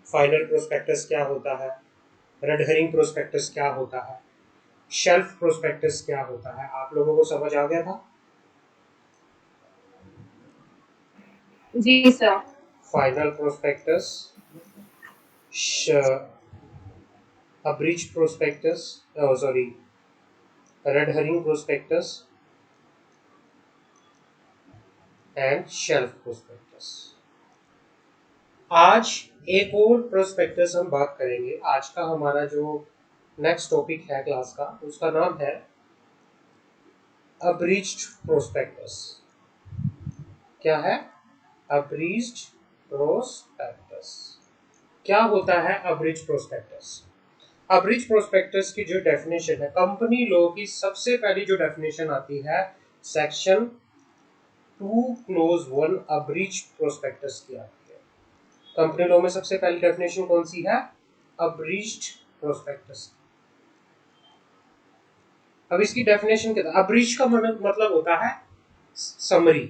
Final prospectus क्या होता है, रेड हेरिंग प्रोस्पेक्टस क्या होता है, शेल्फ प्रोस्पेक्टस क्या होता है। आप लोगों को समझ आ गया था? जी sir. Final prospectus, abridged prospectus, sorry, red herring prospectus and shelf prospectus. आज एक और प्रोस्पेक्टस हम बात करेंगे। आज का हमारा जो नेक्स्ट टॉपिक है क्लास का, उसका नाम है अब्रीच्ड प्रोस्पेक्टस। क्या है? अब्रीच्ड प्रोस्पेक्टस। क्या होता है अब्रीच्ड प्रोस्पेक्टस? अब्रीच्ड प्रोस्पेक्टस की जो डेफिनेशन है, कंपनी लॉ की सबसे पहली जो डेफिनेशन आती है सेक्शन 2 क्लोज 1 अब्रीच्ड प्रोस्पेक्टस की आती है। कंपनी लॉ में सबसे पहली डेफिनेशन कौन सी है? अब्रीच्ड प्रोस्पेक्टस। अब इसकी डेफिनेशन क्या था? अब्रीच्ड का मतलब होता है समरी।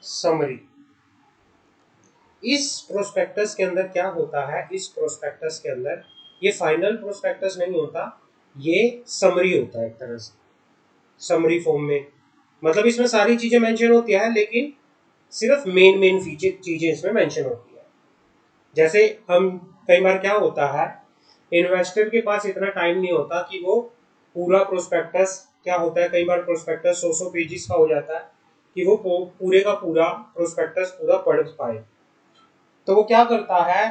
समरी। इस प्रोस्पेक्टस के अंदर क्या होता है? इस प्रोस्पेक्टस के अंदर ये फाइनल प्रोस्पेक्टस नहीं होता, ये समरी होता है एक तरह से, समरी फॉर्म में। मतलब इसमें सारी चीजें मेंशन होती है, लेकिन सिर्फ मेन चीजें इसमें मेंशन होती है। जैसे हम कई बार क्या होता है, इन्वेस्टर के पास इतना टाइम नहीं होता कि वो पूरा प्रोस्पेक्टस, क्या होता है कई बार प्रोस्पेक्टस 100 पेजेस का हो जाता है, कि वो पूरे का पूरा प्रोस्पेक्टस पूरा पढ़ पाए। तो वो क्या करता है,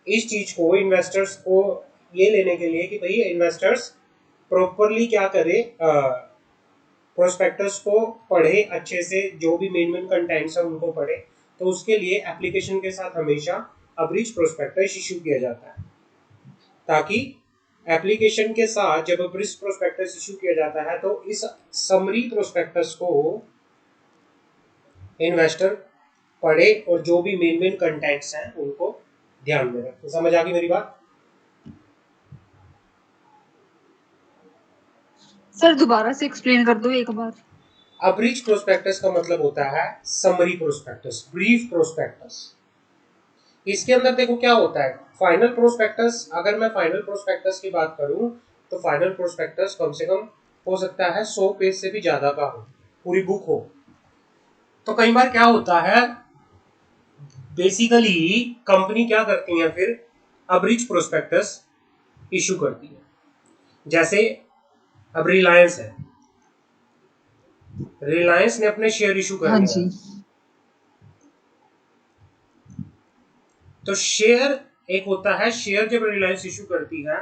इस चीज को इन्वेस्टर्स को ये लेने के लिए कि भाई इन्वेस्टर्स प्रॉपरली क्या करे, प्रोस्पेक्टस को पढ़े अच्छे से, जो भी मेन कंटेंट्स है उनको पढ़े। तो उसके लिए एप्लीकेशन के साथ हमेशा अब्रीच प्रोस्पेक्टस इशू किया जाता है, ताकि एप्लीकेशन के साथ जब अब्रीच प्रोस्पेक्टस इशू किया जाता है तो इस समरी प्रोस्पेक्टस को इन्वेस्टर पढ़े और जो भी मेन कंटेंट्स हैं उनको ध्यान में रखें। समझ आ गई मेरी बात? सर दोबारा से एक्सप्लेन कर दो एक बार। अब्रीच प्रोस्पेक्टस का मतलब होता है समरी प्रोस्पेक्टस, ब्रीफ प्रोस्पेक्टस। इसके अंदर देखो क्या होता है, फाइनल प्रोस्पेक्टस, अगर मैं फाइनल प्रोस्पेक्टस की बात करूं तो फाइनल प्रोस्पेक्टस कम से कम हो सकता है 100 पेज से भी ज्यादा का हो, पूरी बुक हो। तो कई बार क्या होता है, बेसिकली कंपनी क्या करती है फिर, अब्रीच प्रोस्पेक्टस इशू करती है। जैसे अब रिलायंस है, रिलायंस ने अपने शेयर इशू हाँ करने हैं। जी। तो शेयर एक होता है, शेयर जब रिलायंस इशू करती है,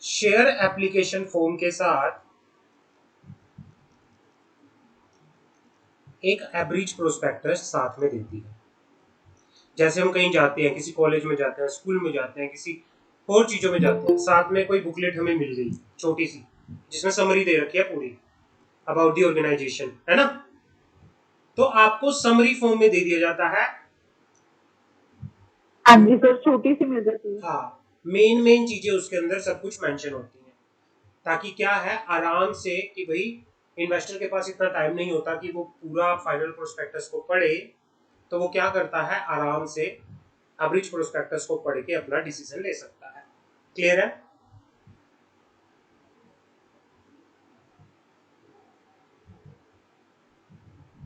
शेयर एप्लीकेशन फॉर्म के साथ एक एब्रीच प्रोस्पेक्टस साथ में देती है। जैसे हम कहीं जाते हैं, किसी कॉलेज में जाते हैं, स्कूल में जाते हैं, किसी और चीजों में जाते हैं, साथ में कोई बुकलेट हमें मिल गई छोटी सी, जिसमें समरी दे रखी है पूरी अबाउट दी ऑर्गेनाइजेशन, है ना? तो आपको समरी फॉर्म में दे दिया जाता है। हाँ जी सर, छोटी सी मिल जाती है। हाँ, मेन चीजें उसके अंदर सब कुछ मेंशन होती हैं, ताकि क्या है, आराम से कि भाई इन्वेस्टर के पास इतना टाइम नहीं होता कि वो पूरा फाइनल प्रोस्पेक्टस को पढ़े। तो वो क्या करता है, आराम से अब्रीच प्रोस्पेक्टस को पढ़ के अपना डिसीजन ले सकता है। क्लियर है?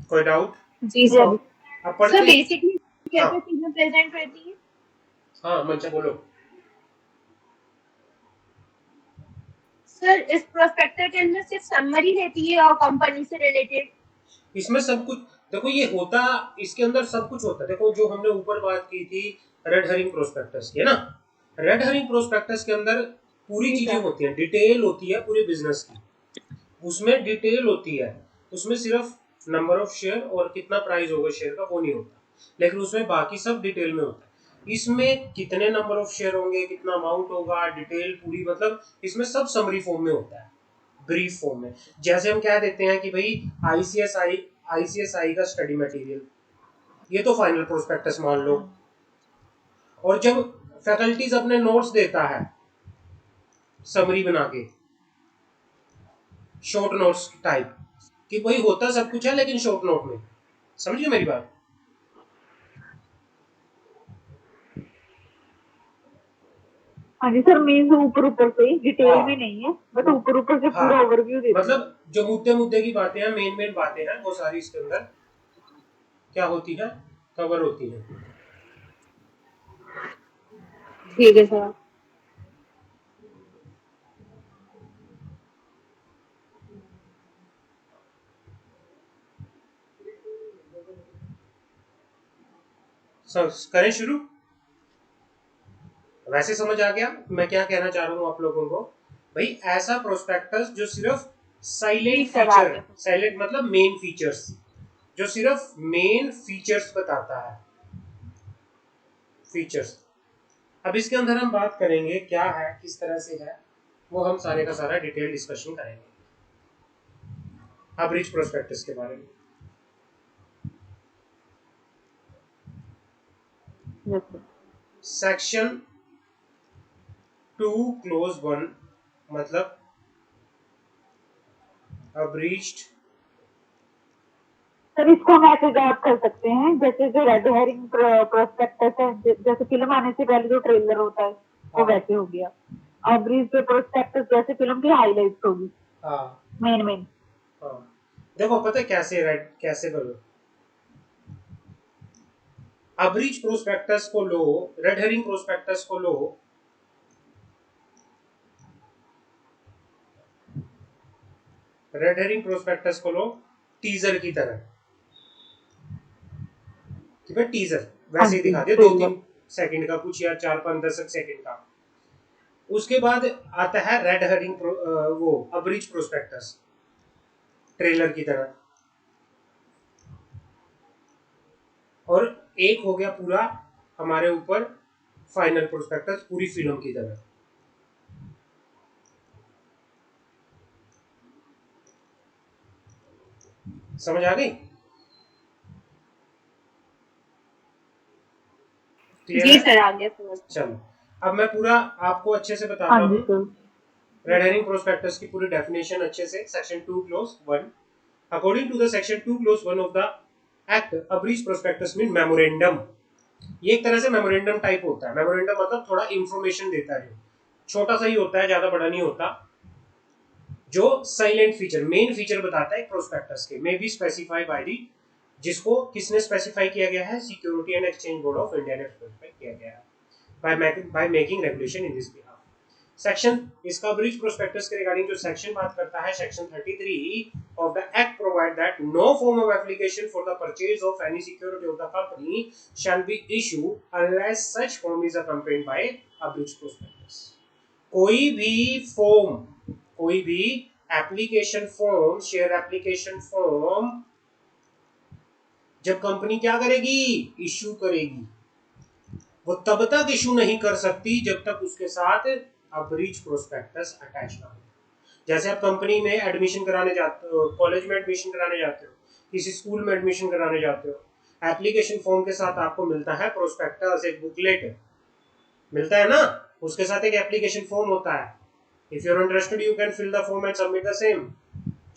कोई डाउट? जी सर। अब सर पढ़ते। बेसिकली क्या हाँ क्या चीजें प्रेजेंट रहती है? हाँ, मंचा बोलो। सर इस प्रोस्पेक्टर के अंदर सिर्फ समरी रहती है और कंपनी से रिलेटेड? इसमें सब कुछ, देखो ये होता, इसके अंदर सब कुछ होता है। देखो जो हमने ऊपर बात की थी रेड हरिंग प्रोस्पेक्टस की, है ना? रेड हरिंग प्रोस्पेक्टस के अंदर पूरी जी चीजें सर। होती हैं, डिटेल होती है पूरे बिजनेस की, उसमें डिटेल होती है। उसमें सिर्फ नंबर ऑफ शेयर और कितना प्राइस होगा शेयर का वो नहीं होता, लेकिन उसमें बाकी सब डिटेल में होता है। इसमें कितने नंबर ऑफ शेयर होंगे, कितना अमाउंट होगा, डिटेल पूरी, मतलब इसमें सब समरी फॉर्म में होता है, ब्रीफ फॉर्म में। जैसे हम कह देते हैं कि भाई आईसीएसआई, आईसीएसआई का स्टडी मटेरियल, ये तो फाइनल प्रोस्पेक्टस मान लो। और जब फैकल्टीज अपने नोट्स देता है समरी बना के, शॉर्ट नोट्स टाइप, कि भाई होता सब कुछ है लेकिन शॉर्ट नोट में, समझिए मेरी बात? हाँ जी सर, मीन्स ऊपर ऊपर से ही, डिटेल हाँ में नहीं है, बट ऊपर ऊपर से हाँ पूरा ओवरव्यू देते हैं। मतलब जो मुद्दे मुद्दे की बातें हैं, मेन बातें हैं, वो सारी इसके अंदर क्या होती है, कवर होती है। ठीक है सर। करें शुरू। वैसे समझ आ गया मैं क्या कहना चाह रहा हूँ आप लोगों को। भाई ऐसा प्रोस्पेक्टस जो सिर्फ जी साइलेंट सर, फीचर, आगे। साइलेंट मतलब मेन फीचर्स, जो सिर्फ मेन फीचर्स बताता है, फीचर्स। अब इसके अंदर हम बात करेंगे क्या है, किस तरह से है, वो हम सारे का सारा डिटेल डिस्कशन करेंगे अब रिच प्रोस्पेक्टस के बारे में। Yes sir. सेक्शन 2 क्लोज 1 मतलब अब्रीच्ड। सर इसको हम ऐसे याद कर सकते हैं, जैसे जो रेड हेरिंग प्रोस्पेक्टस है, जैसे फिल्म आने से पहले जो ट्रेलर होता है वो हाँ वैसे हो गया। और ब्रीज प्रोस्पेक्टस जैसे फिल्म की हाईलाइट्स होगी, हाँ मेन। हाँ। देखो पता है कैसे, राइट कैसे करो। अब्रीच प्रोस्पेक्टस को लो, रेड हेरिंग प्रोस्पेक्टस को लो, रेड हेरिंग प्रोस्पेक्टस को लो टीजर की तरह, ठीक है, टीजर हाँ वैसे ही जी, दिखा दे, दो ट्रेलर। तीन सेकंड का कुछ या 4-5-10 सेकंड का। उसके बाद आता है रेड हेरिंग वो अब्रीच प्रोस्पेक्टस ट्रेलर की तरह, और एक हो गया पूरा हमारे ऊपर फाइनल प्रोस्पेक्टस पूरी फिल्म की तरह। समझ आ गई, क्लियर जी है। सर, आगे समझ। चलो अब मैं पूरा आपको अच्छे से हाँ बताता जी हूँ सर। रेड हेरिंग प्रोस्पेक्टस की पूरी डेफिनेशन अच्छे से। Section 2 clause 1, according to the section 2 clause 1 of the act, a breach prospectus mean memorandum. ये एक तरह से मेमोरेंडम टाइप होता है। मेमोरेंडम मतलब थोड़ा इंफॉर्मेशन देता है, छोटा सा ही होता है, ज्यादा बड़ा नहीं होता, जो साइलेंट फीचर, मेन फीचर बताता है प्रोस्पेक्टस के, may be specify by the, जिसको किसने स्पेसिफाई किया गया है, security and exchange board of India ने स्पेसिफाई किया गया है by making regulation in this behalf. Section इसका ब्रीच प्रोस्पेक्टस के रिगार्डिंग जो सेक्शन बात करता है, section 33 of the act provide that no form of application for the purchase of any security of the company shall be issue unless such form is अकम्पेनिड bye a breach prospectus. कोई भी form, कोई भी application form, share application form जब company क्या करेगी, issue करेगी, वो तब तक इशू नहीं कर सकती जब तक उसके साथ अब्रीच प्रोस्पेक्टस अटैच ना हो। जैसे आप कंपनी में एडमिशन कराने जाते हो, कॉलेज में एडमिशन कराने जाते हो, किसी स्कूल में एडमिशन कराने जाते हो, एप्लीकेशन फॉर्म के साथ आपको मिलता है प्रोस्पेक्टस, एक बुकलेट मिलता है ना, उसके साथ एक एप्लीकेशन फॉर्म होता है। If you are interested you can fill the form and submit the same,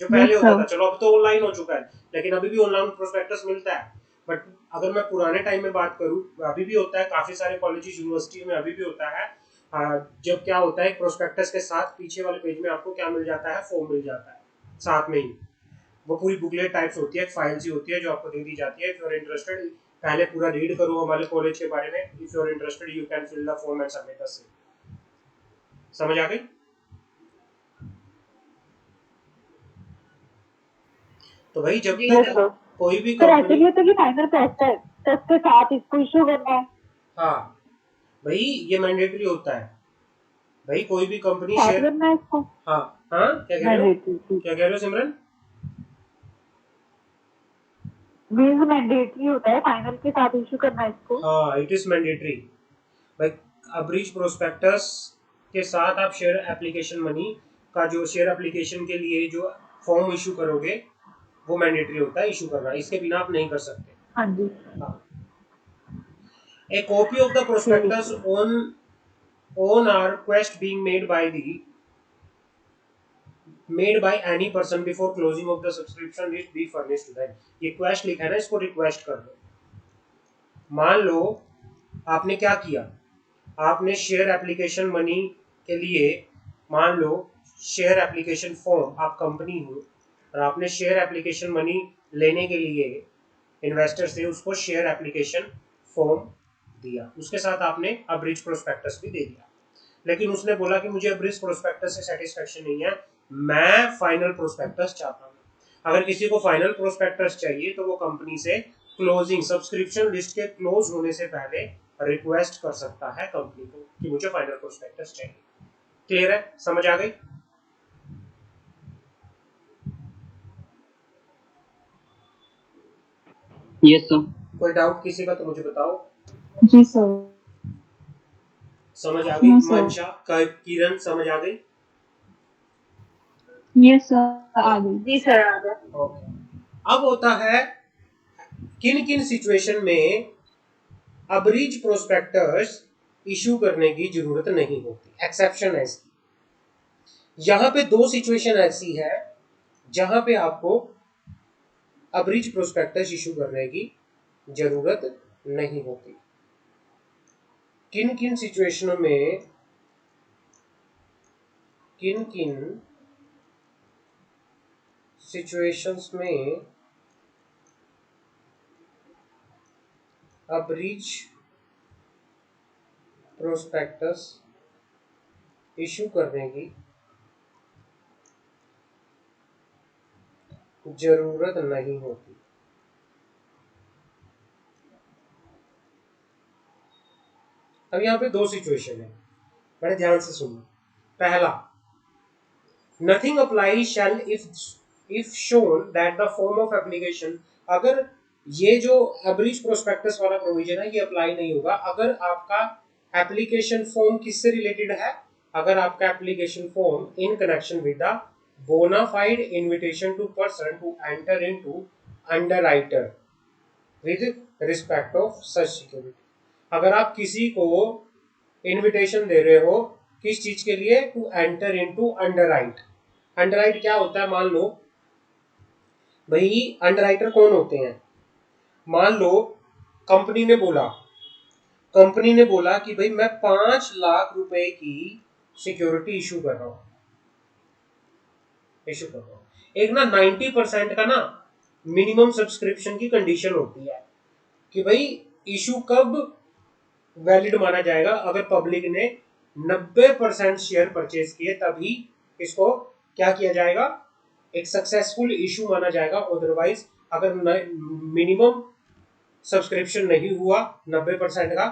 जो यस पहले होता सर। था। चलो अब तो ऑनलाइन हो चुका है, लेकिन अभी भी ऑनलाइन प्रोस्पेक्टस मिलता है। बट अगर मैं पुराने टाइम में बात करूं, अभी भी होता है, काफी सारे कॉलेजेस यूनिवर्सिटी में अभी भी होता है। जब क्या होता है, प्रोस्पेक्टस के साथ पीछे वाले पेज में आपको क्या मिल जाता है, फॉर्म मिल जाता है साथ में ही। वो पूरी बुकलेट टाइप्स होती है, फाइल सी होती है जो आपको दे दी जाती है। इफ यू आर इंटरेस्टेड, पहले पूरा रीड करो हमारे कॉलेज के बारे में। If you are interested you can fill the form and submit the same. समझ आ गई। तो भाई जब यस तक सर। कोई भी सर ऐसे कंपनी, भी होता है कि फाइनल टेस्ट के साथ इसको इशू करना है, हाँ भाई ये मैंडेटरी होता है। भाई कोई भी कंपनी साथ शेयर, करना है इसको। हाँ हाँ क्या कह रहे हो, मैंडेटरी क्या कह रहे हो सिमरन। मीन्स मैंडेटरी होता है, फाइनल के साथ इशू करना है इसको। हाँ इट इज मैंडेटरी भाई। ब्रीच प्रोस्पेक्टस के साथ आप शेयर एप्लीकेशन मनी का, जो शेयर एप्लीकेशन के लिए जो फॉर्म इशू करोगे, वो मैंडेटरी होता है इशू करना, इसके बिना आप नहीं कर सकते। हाँ जी। हाँ, a copy of the ठीक prospectus है। on our request being made by any person before closing of the subscription list be furnished to them। ये quest लिखा है ना, इसको रिक्वेस्ट कर दो। मान लो आपने क्या किया, आपने शेयर एप्लीकेशन मनी के लिए, मान लो शेयर एप्लीकेशन फॉर्म, आप कंपनी हो और आपने शेयर एप्लीकेशन मनी लेने के लिए इन्वेस्टर से उसको शेयर एप्लीकेशन फॉर्म दिया, उसके साथ आपने अब्रिज प्रोस्पेक्टस भी दे दिया, लेकिन उसने बोला कि मुझे अब्रिज प्रोस्पेक्टस से सेटिस्फेक्शन नहीं है, मैं फाइनल प्रोस्पेक्टस चाहता हूँ। अगर किसी को फाइनल प्रोस्पेक्टस चाहिए तो वो कंपनी से क्लोजिंग, सब्सक्रिप्शन लिस्ट के क्लोज होने से पहले रिक्वेस्ट कर सकता है कंपनी को कि मुझे फाइनल प्रोस्पेक्टस चाहिए। क्लियर है, समझ आ गई? Yes sir. कोई डाउट किसी का तो मुझे बताओ। जी सर। समझ आ गई? हाँ, सर। मंशा, किरण, समझ आ गई? यस सर, आ गई। जी सर, आ गया। ओके। अब होता है किन किन सिचुएशन में अब्रीज प्रोस्पेक्टस इशू करने की जरूरत नहीं होती, एक्सेप्शन है इसकी। यहां पे दो सिचुएशन ऐसी है जहां पे आपको अब्रीज प्रोस्पेक्टस इशू करने की जरूरत नहीं होती। किन किन सिचुएशनों में, किन किन सिचुएशंस में अब्रीज प्रोस्पेक्टस इशू करने की जरूरत नहीं होती। अब यहां पे दो सिचुएशन है, बड़े ध्यान से सुनो। पहला, nothing apply shall if shown that the form of application, अगर ये जो एवरेज प्रोस्पेक्टस वाला प्रोविजन है ये अप्लाई नहीं होगा अगर आपका एप्लीकेशन फॉर्म किससे रिलेटेड है, अगर आपका application form in connection with the bona fide invitation to person to enter into underwriter with respect of such security. अगर आप किसी को इनविटेशन दे रहे हो किस चीज के लिए, to enter into underwrite. Underwrite क्या होता है, मान लो भाई अंडरराइटर कौन होते हैं, मान लो कंपनी ने बोला कि भाई मैं 5 लाख रुपए की सिक्योरिटी इशू कर रहा हूं। एक ना 90% का ना मिनिमम सब्सक्रिप्शन की कंडीशन होती है कि भाई इशू कब वैलिड माना जाएगा, अगर पब्लिक ने 90% शेयर परचेज किए तभी इसको क्या किया जाएगा, एक सक्सेसफुल इशू माना जाएगा। अदरवाइज अगर मिनिमम सब्सक्रिप्शन नहीं हुआ 90% का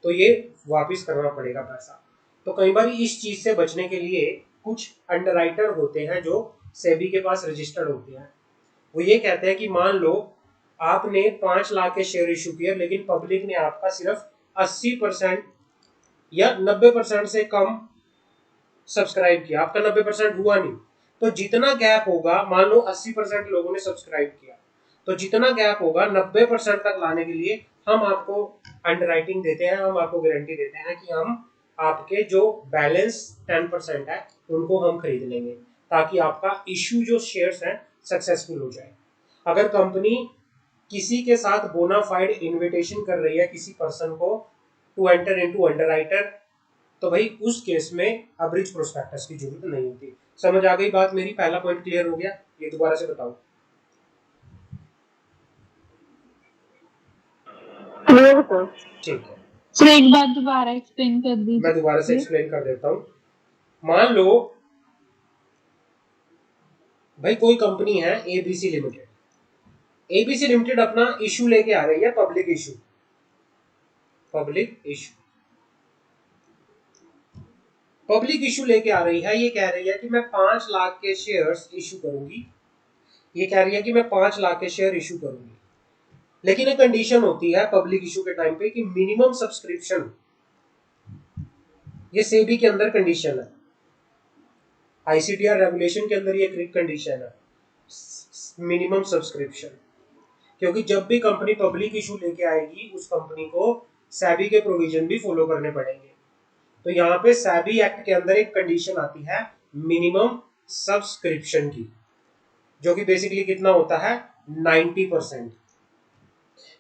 तो ये वापस करना पड़ेगा पैसा। तो कई बार इस चीज से बचने के लिए कुछ अंडरराइटर होते हैं जो सेबी के पास रजिस्टर्ड होते हैं, वो ये कहते हैं कि मान लो आपने 5 लाख के शेयर इशू किए लेकिन पब्लिक ने आपका सिर्फ 80% या 90% से कम सब्सक्राइब किया, आपका 90% हुआ नहीं, तो जितना गैप होगा, मान लो 80% लोगों ने सब्सक्राइब किया, तो जितना गैप होगा 90% तक लाने के लिए हम आपको अंडरराइटिंग देते हैं, हम आपको गारंटी देते हैं कि हम आपके जो बैलेंस 10% है उनको हम खरीद लेंगे ताकि आपका इशू जो शेयर्स हैं सक्सेसफुल हो जाए। अगर कंपनी किसी के साथ बोनाफाइड इनविटेशन कर रही है किसी पर्सन को टू एंटर इनटू अंडरराइटर, तो भाई उस केस में अब्रिज प्रोस्पेक्टस की जरूरत नहीं होती। समझ आ गई बात मेरी? पहला पॉइंट क्लियर हो गया? ये दोबारा से बताओ। Clear sir. ठीक है, सर एक बात दोबारा एक्सप्लेन कर दीजिए। मैं दोबारा से एक्सप्लेन कर देता हूँ। मान लो भाई कोई कंपनी है एबीसी लिमिटेड, एबीसी लिमिटेड अपना इशू लेके आ रही है, पब्लिक इशू लेके आ रही है। ये कह रही है कि मैं 5 लाख के शेयर्स इशू करूंगी, लेकिन एक कंडीशन होती है पब्लिक इशू के टाइम पे कि मिनिमम सब्सक्रिप्शन, ये सेबी के अंदर कंडीशन है, आईसीटीआर रेगुलेशन के अंदर ये कंडीशन है मिनिमम सब्सक्रिप्शन, क्योंकि जब भी कंपनी पब्लिक इशू लेके आएगी उस कंपनी को सेबी के प्रोविजन भी फॉलो करने पड़ेंगे। तो यहाँ पे सेबी एक्ट के अंदर एक कंडीशन आती है मिनिमम सब्सक्रिप्शन की, जो कि बेसिकली कितना होता है 90%,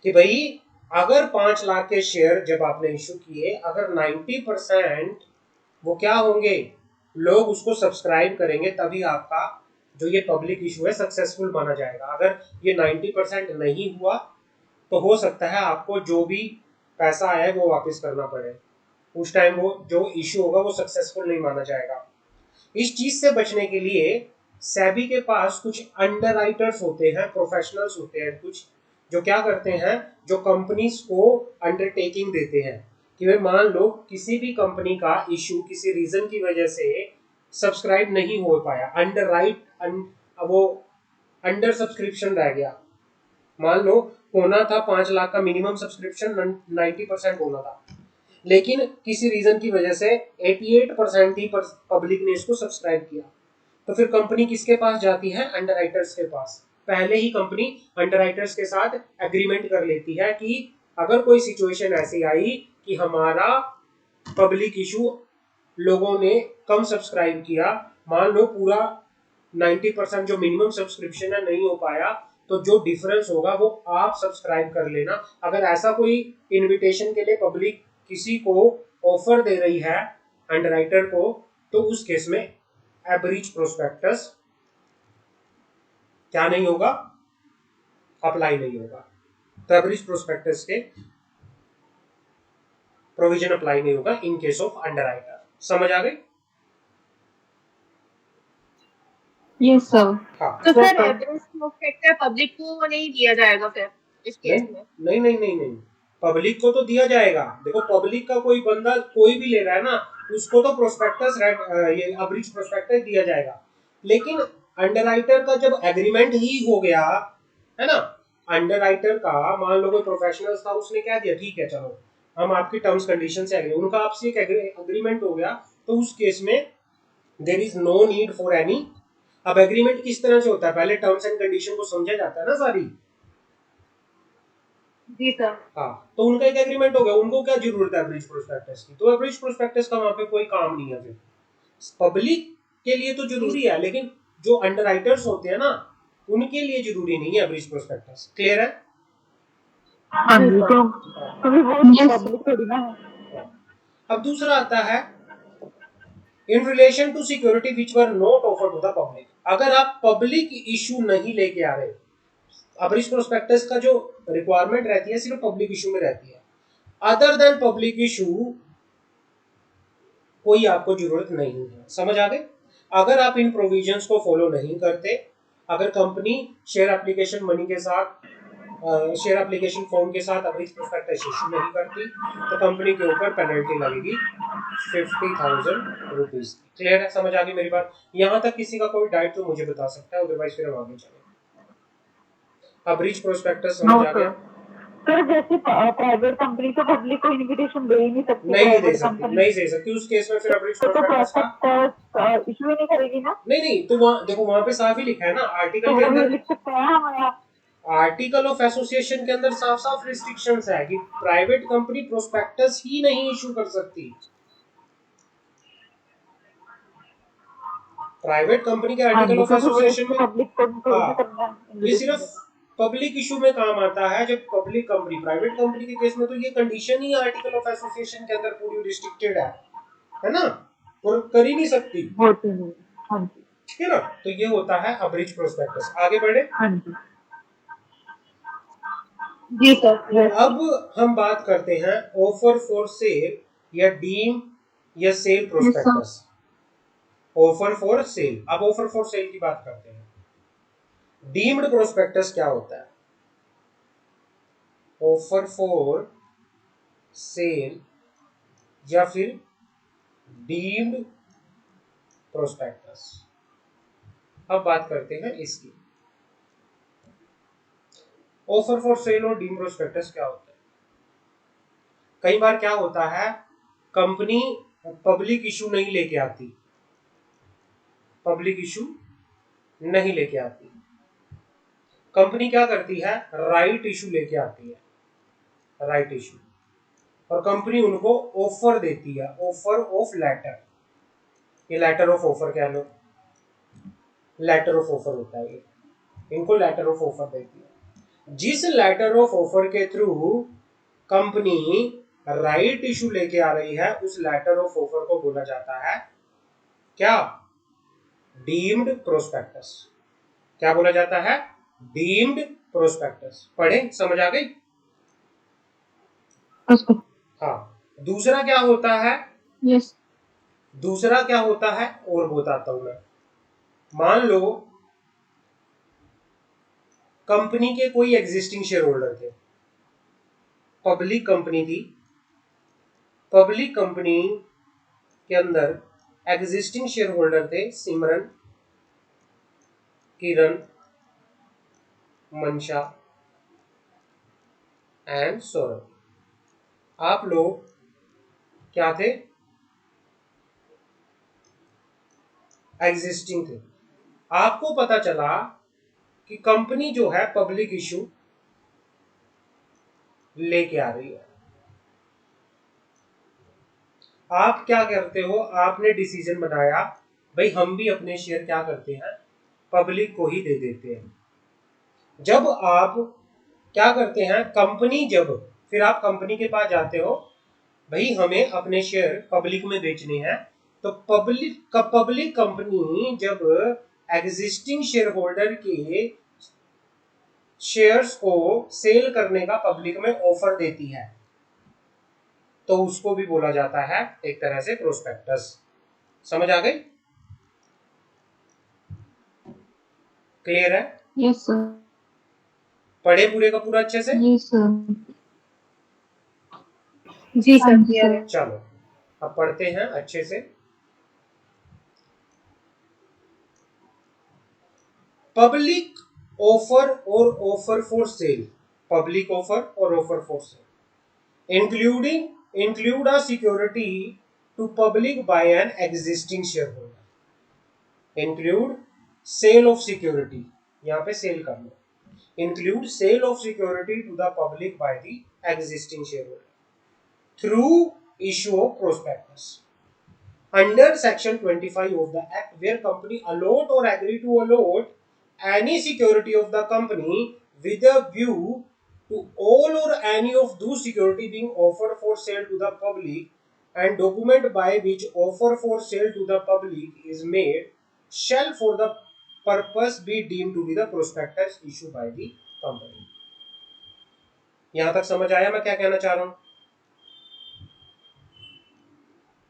कि भाई अगर 5 लाख के शेयर जब आपने इशू किए, अगर 90% वो क्या होंगे, लोग उसको सब्सक्राइब करेंगे, तभी आपका जो ये पब्लिक इशू है सक्सेसफुल माना जाएगा। अगर ये 90% नहीं हुआ तो हो सकता है आपको जो भी पैसा आया है वो वापस करना पड़े, उस टाइम वो जो इशू होगा वो सक्सेसफुल नहीं माना जाएगा। इस चीज से बचने के लिए सेबी के पास कुछ अंडरराइटर्स होते हैं, प्रोफेशनल्स होते हैं कुछ, जो क्या करते हैं, जो कंपनीज को अंडरटेकिंग देते हैं कि भाई मान लो किसी भी कंपनी का इशू किसी रीजन की वजह से सब्सक्राइब नहीं हो पाया, वो अंडर सब्सक्रिप्शन रह गया, मान लो होना था 5 लाख का मिनिमम सब्सक्रिप्शन, 90% होना था, लेकिन किसी रीजन की वजह से 88% ही पब्लिक ने इसको सब्सक्राइब किया, तो फिर कंपनी किसके पास जाती है, अंडरराइटर्स के पास। पहले ही कंपनी अंडरराइटर्स के साथ एग्रीमेंट कर लेती है कि अगर कोई सिचुएशन ऐसी आई कि हमारा पब्लिक इशू लोगों ने कम सब्सक्राइब किया, मान लो पूरा 90% जो मिनिमम सब्सक्रिप्शन है नहीं हो पाया, तो जो डिफरेंस होगा वो आप सब्सक्राइब कर लेना। अगर ऐसा कोई इनविटेशन के लिए पब्लिक किसी को ऑफर दे रही है अंडरराइटर को, तो उस केस में एवरेज प्रोस्पेक्टस क्या नहीं होगा, अप्लाई नहीं होगा। तो एवरेज प्रोस्पेक्टस के प्रोविजन अप्लाई नहीं होगा इन केस ऑफ अंडरराइटर। समझ आ गई? Yes sir. हाँ। तो सर एवरेज प्रोस्पेक्टर पब्लिक को नहीं दिया जाएगा फिर इस केस में? नहीं नहीं नहीं नहीं, पब्लिक को तो दिया जाएगा। देखो पब्लिक का कोई बंदा कोई भी ले रहा है ना, उसको तो प्रोस्पेक्टस ये एवरेज प्रोस्पेक्टस दिया जाएगा, लेकिन अंडरराइटर का जब एग्रीमेंट ही हो गया है ना, अंडरराइटर का मान लो कोई प्रोफेशनल था, उसने क्या दिया, ठीक है चलो हम आपकी टर्म्स कंडीशन से एग्री, उनका आपसे एक एग्रीमेंट हो गया, तो उस केस में there is no need for any. अब एग्रीमेंट किस तरह से होता है, पहले टर्म्स एंड कंडीशन को समझा जाता है ना सारी। जी सर। हाँ, तो उनका एक एग्रीमेंट हो गया, उनको क्या जरूरत है एवरेज प्रोस्पेक्टस की, तो एवरेज प्रोस्पेक्टस का वहां पे कोई काम नहीं है। फिर पब्लिक के लिए तो जरूरी है, लेकिन जो अंडरराइटर्स होते हैं ना, उनके लिए जरूरी नहीं है एवरेज प्रोस्पेक्टस। क्लियर है? हाँ जी, तो कभी वो पब्लिक थोड़ी ना है। अब दूसरा आता है in relation to security which were not offered to the public. अगर आप पब्लिक इशू नहीं लेके आ रहे, एवरेज प्रोस्पेक्टस का जो रिक्वायरमेंट रहती है सिर्फ पब्लिक इशू में रहती है, अदर देन पब्लिक इशू कोई आपको जरूरत नहीं है। समझ आ गए? अगर आप इन प्रोविजंस को फॉलो नहीं करते, अगर कंपनी शेयर एप्लीकेशन मनी के साथ शेयर एप्लीकेशन फॉर्म के साथ एवरेज प्रोस्पेक्टस इशू नहीं करती, तो कंपनी के ऊपर पेनल्टी लगेगी 50,000 रुपीज। क्लियर है? समझ आ गई मेरी बात? यहाँ तक किसी का कोई डाउट तो मुझे बता सकता है, अदरवाइज फिर हम आगे चलें। एवरेज प्रोस्पेक्टस समझ आ गया? सर जैसे प्राइवेट कंपनी तो पब्लिक को इनविटेशन दे ही नहीं सकती, नहीं दे सकती, नहीं दे सकती, उस केस में फिर एवरेज तो प्रोस्पेक्टस का प्रोस्पेक्टस इशू ही नहीं करेगी ना। नहीं, तो वहाँ देखो वहाँ पे साफ ही लिखा है ना तो आर्टिकल के वो अंदर, लिख सकते हैं हम यहाँ। आर्टिकल ऑफ एसोसिएशन के अंदर साफ साफ रिस्ट्रिक्शंस है कि प्राइवेट कंपनी प्रोस्पेक्टस ही नहीं इशू कर सकती। प्राइवेट कंपनी के आर्टिकल ऑफ एसोसिएशन में पब्लिक को थोड़ी ना हाँ, करना है, ये सिर्फ पब्लिक इशू में काम आता है जब पब्लिक कंपनी, प्राइवेट कंपनी के केस में तो ये condition he article of association के अंदर पूरी रिस्ट्रिक्टेड है ना, और कर ही नहीं सकती। होती नहीं। हाँ जी, ठीक है ना, तो ये होता है एवरेज प्रोस्पेक्टस। आगे बढ़े। हाँ जी, जी सर। अब हम बात करते हैं ऑफर फॉर सेल या डीम या sale prospectus. Offer for sale, अब ऑफर फॉर सेल की बात करते हैं। डीम्ड प्रोस्पेक्टस क्या होता है? ऑफर फॉर सेल या फिर डीम्ड प्रोस्पेक्टस। अब बात करते हैं इसकी। ऑफर फॉर सेल और डीम्ड प्रोस्पेक्टस क्या होता है? कई बार क्या होता है, कंपनी पब्लिक इशू नहीं लेके आती, पब्लिक इशू नहीं लेके आती, कंपनी क्या करती है, राइट इशू लेके आती है, राइट इशू, और कंपनी उनको ऑफर देती है, ऑफर ऑफ लेटर, ये लेटर ऑफ ऑफर कह लो, लेटर ऑफ ऑफर होता है ये, इनको लेटर ऑफ ऑफर देती है। जिस लेटर ऑफ ऑफर के थ्रू कंपनी राइट इशू लेके आ रही है उस लेटर ऑफ ऑफर को बोला जाता है क्या? Deemed prospectus. क्या बोला जाता है? Deemed prospectus. पढ़े, समझ आ गई? हाँ। दूसरा क्या होता है? यस। दूसरा क्या होता है और बताता हूं मैं। मान लो कंपनी के कोई एग्जिस्टिंग शेयर होल्डर थे, पब्लिक कंपनी थी, पब्लिक कंपनी के अंदर एग्जिस्टिंग शेयर होल्डर थे सिमरन, किरण, मंशा एंड सौरभ। आप लोग क्या थे? एग्जिस्टिंग थे। आपको पता चला कि कंपनी जो है पब्लिक इशू लेके आ रही है। आप क्या करते हो? आपने डिसीजन बनाया भाई हम भी अपने शेयर क्या करते हैं, पब्लिक को ही दे देते हैं। जब आप क्या करते हैं, कंपनी जब फिर आप कंपनी के पास जाते हो, भाई हमें अपने शेयर पब्लिक में बेचने हैं, तो पब्लिक कंपनी जब एग्जिस्टिंग शेयर होल्डर के शेयर्स को सेल करने का पब्लिक में ऑफर देती है, तो उसको भी बोला जाता है एक तरह से प्रोस्पेक्टस। समझ आ गई? क्लियर है? Yes sir. पढ़े पूरे का पूरा अच्छे से? Yes sir. जी सर, क्लियर है। चलो अब पढ़ते हैं अच्छे से। पब्लिक ऑफर और offer for sale, public offer और offer for sale include a security to public by an existing shareholder, include sale of security, यहाँ पे सेल कर लो, include sale of security to the public by the existing shareholder through issue of prospectus under section 25 of the act, where company allot or agree to allot any security of the company with a view to all or any of those security being offered for sale to the public, and document by which offer for sale to the public is made shall for the purpose be deemed to be the prospectus issued by the company। यहां तक समझ आया मैं क्या कहना चाह रहा हूं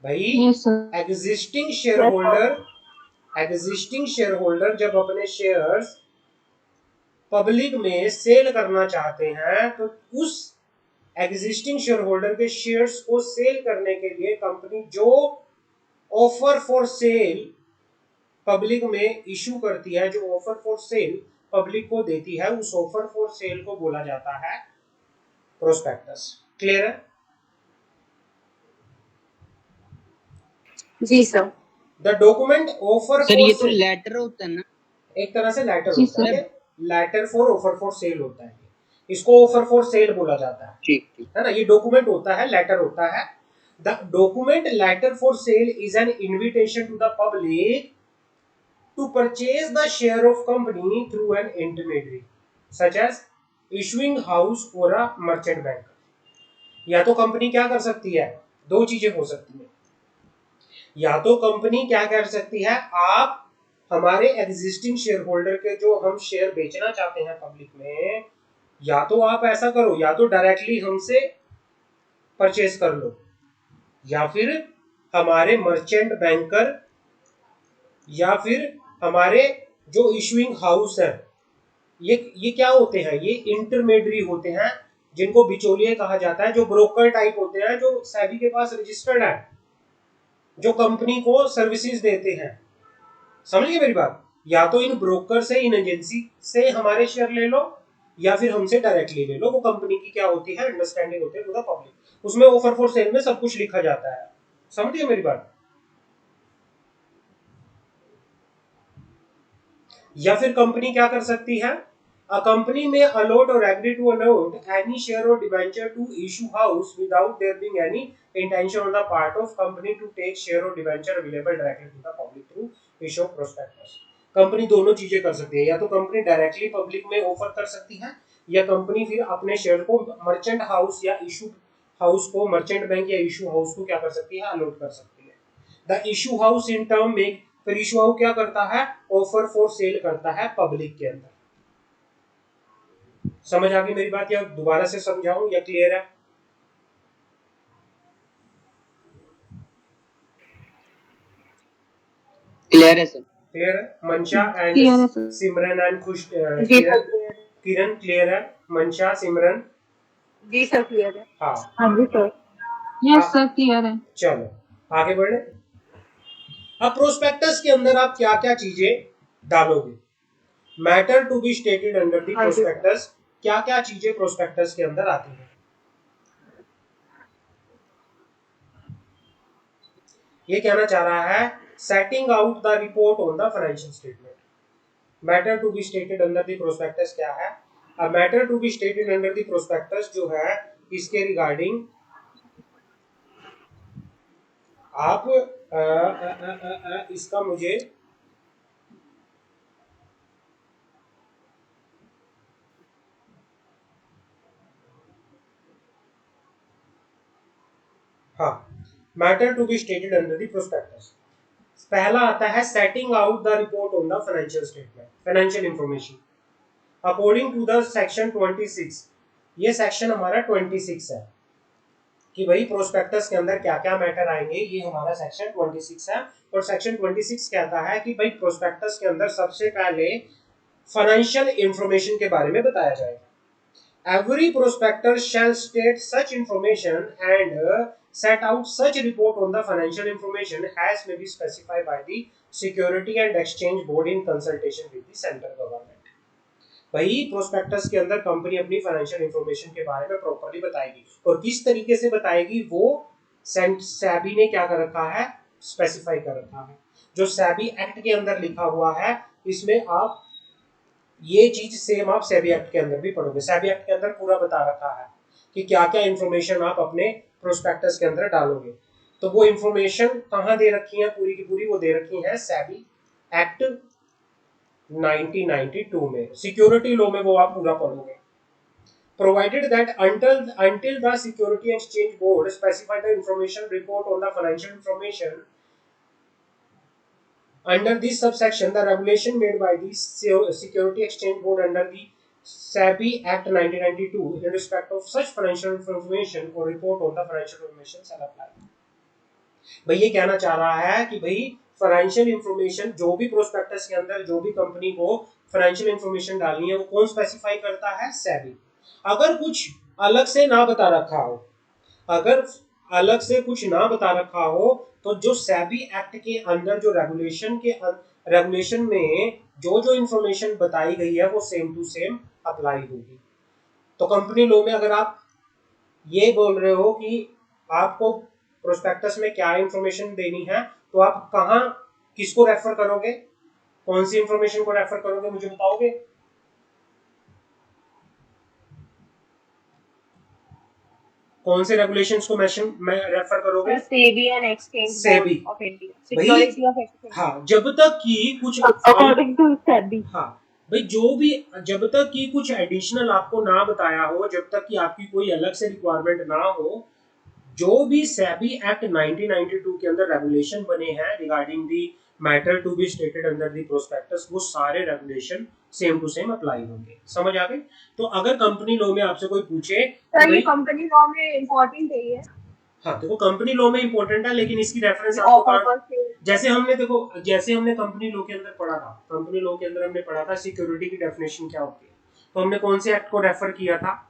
भाई? एग्जिस्टिंग शेयर होल्डर जब अपने शेयर्स पब्लिक में सेल करना चाहते हैं, तो उस एग्जिस्टिंग शेयर होल्डर के शेयर्स को सेल करने के लिए कंपनी जो ऑफर फॉर सेल पब्लिक में इशू करती है, जो ऑफर फॉर सेल पब्लिक को देती है, उस ऑफर फॉर सेल को बोला जाता है प्रोस्पेक्टस। क्लियर है? जी sir. The document offer sir for ये तो सेल लेटर होता है ना? एक तरह से लेटर जी होता है, letter for offer for sale होता है, इसको ऑफर फॉर सेल बोला जाता है, ठीक ठीक है ना? ये डॉक्यूमेंट होता है, लेटर होता है। The document letter for sale is an invitation to the public to purchase the share of company through an intermediary such as issuing house और अ मर्चेंट बैंक। या तो कंपनी क्या कर सकती है, दो चीजें हो सकती है। या तो कंपनी क्या कर सकती है, आप हमारे एग्जिस्टिंग शेयर होल्डर के जो हम शेयर बेचना चाहते हैं पब्लिक में, या तो आप ऐसा करो, या तो डायरेक्टली हमसे परचेज कर लो, या फिर हमारे मर्चेंट बैंकर, या फिर हमारे जो इशूइंग हाउस है, ये क्या होते हैं, ये इंटरमीडियरी होते हैं, जिनको बिचौलिए कहा जाता है, जो ब्रोकर टाइप होते हैं, जो सेबी के पास रजिस्टर्ड है, जो कंपनी को सर्विसेज देते हैं। समझिए मेरी बात? या तो इन ब्रोकर से, इन एजेंसी से हमारे शेयर ले लो, या फिर हमसे डायरेक्टली ले लो। वो कंपनी की क्या होती है, अंडरस्टैंडिंग होती है टू द पब्लिक, उसमें ऑफर फॉर सेल में सब कुछ लिखा जाता है। समझिए मेरी बात? या फिर कंपनी क्या कर सकती है, a company may allot or agree to allot any share or debenture to issue house without there being any intention on the part of company to take share or debenture available directly to the public through issue of prospectus। Company दोनों चीजें कर सकती है, या तो company directly public में offer कर सकती है, या कंपनी फिर अपने शेयर को मर्चेंट हाउस या इशू हाउस को, मर्चेंट बैंक या इशू हाउस को क्या कर सकती है, अलॉट कर सकती है। The issue house in term में, फिर इशू हाउस क्या करता है, ऑफर फॉर सेल करता है पब्लिक के अंदर। समझ आ गई मेरी बात या दोबारा से समझाऊं या क्लियर है? क्लियर है सर। क्लियर है? मंशा Clear है एंड सर। सिमरन एंड खुश जी सर क्लियर है। किरण क्लियर है? मंशा, सिमरन? जी सर क्लियर है। हाँ हाँ जी सर। यस सर क्लियर है। चलो आगे बढ़े। अब प्रोस्पेक्टस के अंदर आप क्या क्या चीजें डालोगे? Matter to be stated under the हाँ जी सर। प्रोस्पेक्टस, क्या क्या चीजें प्रोस्पेक्टस के अंदर आती हैं? ये कहना चाह रहा है setting out the report on the financial statement. Matter to be stated under the prospectus क्या है? अब matter to be stated under the prospectus जो है, इसके रिगार्डिंग आप इसका मुझे हाँ, matter to be stated under the prospectus पहला आता है setting out the report on the financial statement, financial information according to the section 26। ये सेक्शन हमारा 26 है कि भाई प्रोस्पेक्टस के अंदर क्या क्या मैटर आएंगे, ये हमारा सेक्शन 26 है। और सेक्शन 26 कहता है कि भाई प्रोस्पेक्टस के अंदर सबसे पहले फाइनेंशियल इंफॉर्मेशन के बारे में बताया जाएगा। Every prospector shall state such information and set out such report on the financial information as may be specified by the Security and Exchange Board in consultation with the central government। भाई prospectus के अंदर company अपनी financial information के बारे में properly बताएगी, और किस तरीके से बताएगी वो सैबी ने क्या कर रखा है, स्पेसिफाई कर रखा है। जो सैबी एक्ट के अंदर लिखा हुआ है, इसमें आप ये चीज सेम आप सेबी एक्ट के अंदर भी पढ़ोगे। सेबी एक्ट के अंदर पूरा बता रखा है कि क्या क्या इंफॉर्मेशन आप अपने प्रोस्पेक्टस के अंदर डालोगे। तो वो इंफॉर्मेशन कहाँ दे रखी है पूरी की पूरी, वो दे रखी है सेबी एक्ट 1992 में, सिक्योरिटी लॉ में वो आप पूरा पढ़ोगे। Provided that until the Security Exchange Board specify the information report on the financial information under this subsection, the regulation made by the Security Exchange Board under the SEBI Act 1992 in respect of such financial information or report on the financial information shall apply। भाई ये कहना चाह रहा है कि भाई financial information जो भी प्रोस्पेक्टस के अंदर जो भी कंपनी को फाइनेंशियल इंफॉर्मेशन डालनी है वो कौन स्पेसिफाई करता है, सेबी। अगर कुछ अलग से ना बता रखा हो, अगर अलग से कुछ ना बता रखा हो, तो जो सेबी एक्ट के अंदर जो रेगुलेशन में जो जो इंफॉर्मेशन बताई गई है वो सेम टू सेम अप्लाई होगी। तो कंपनी लॉ में अगर आप ये बोल रहे हो कि आपको प्रोस्पेक्टस में क्या इंफॉर्मेशन देनी है, तो आप कहाँ किसको रेफर करोगे, कौन सी इंफॉर्मेशन को रेफर करोगे, मुझे बताओगे? कौन से रेगुलेशंस को मैं रेफर करोगे? SEBI and exchange SEBI board of India, security of exchange. हाँ, जब तक कि कुछ अकॉर्डिंग टू सेबी। हाँ भाई, जो भी जब तक कि कुछ एडिशनल आपको ना बताया हो, जब तक कि आपकी कोई अलग से रिक्वायरमेंट ना हो, जो भी सेबी एक्ट 1992 के अंदर रेगुलेशन बने हैं regarding the matter to be stated under the prospectus, वो सारे regulation same to same apply होंगे। समझ आ गई? तो अगर कंपनी लॉ में आपसे कोई पूछे सर ये कंपनी लॉ में इंपॉर्टेंट है ये। हाँ, देखो कंपनी लॉ में इंपॉर्टेंट है, लेकिन इसकी रेफरेंस आपको जैसे हमने कंपनी लॉ के अंदर पढ़ा था, कंपनी लॉ के अंदर हमने पढ़ा था सिक्योरिटी की डेफिनेशन क्या होती है, तो हमने कौन से एक्ट को रेफर किया था?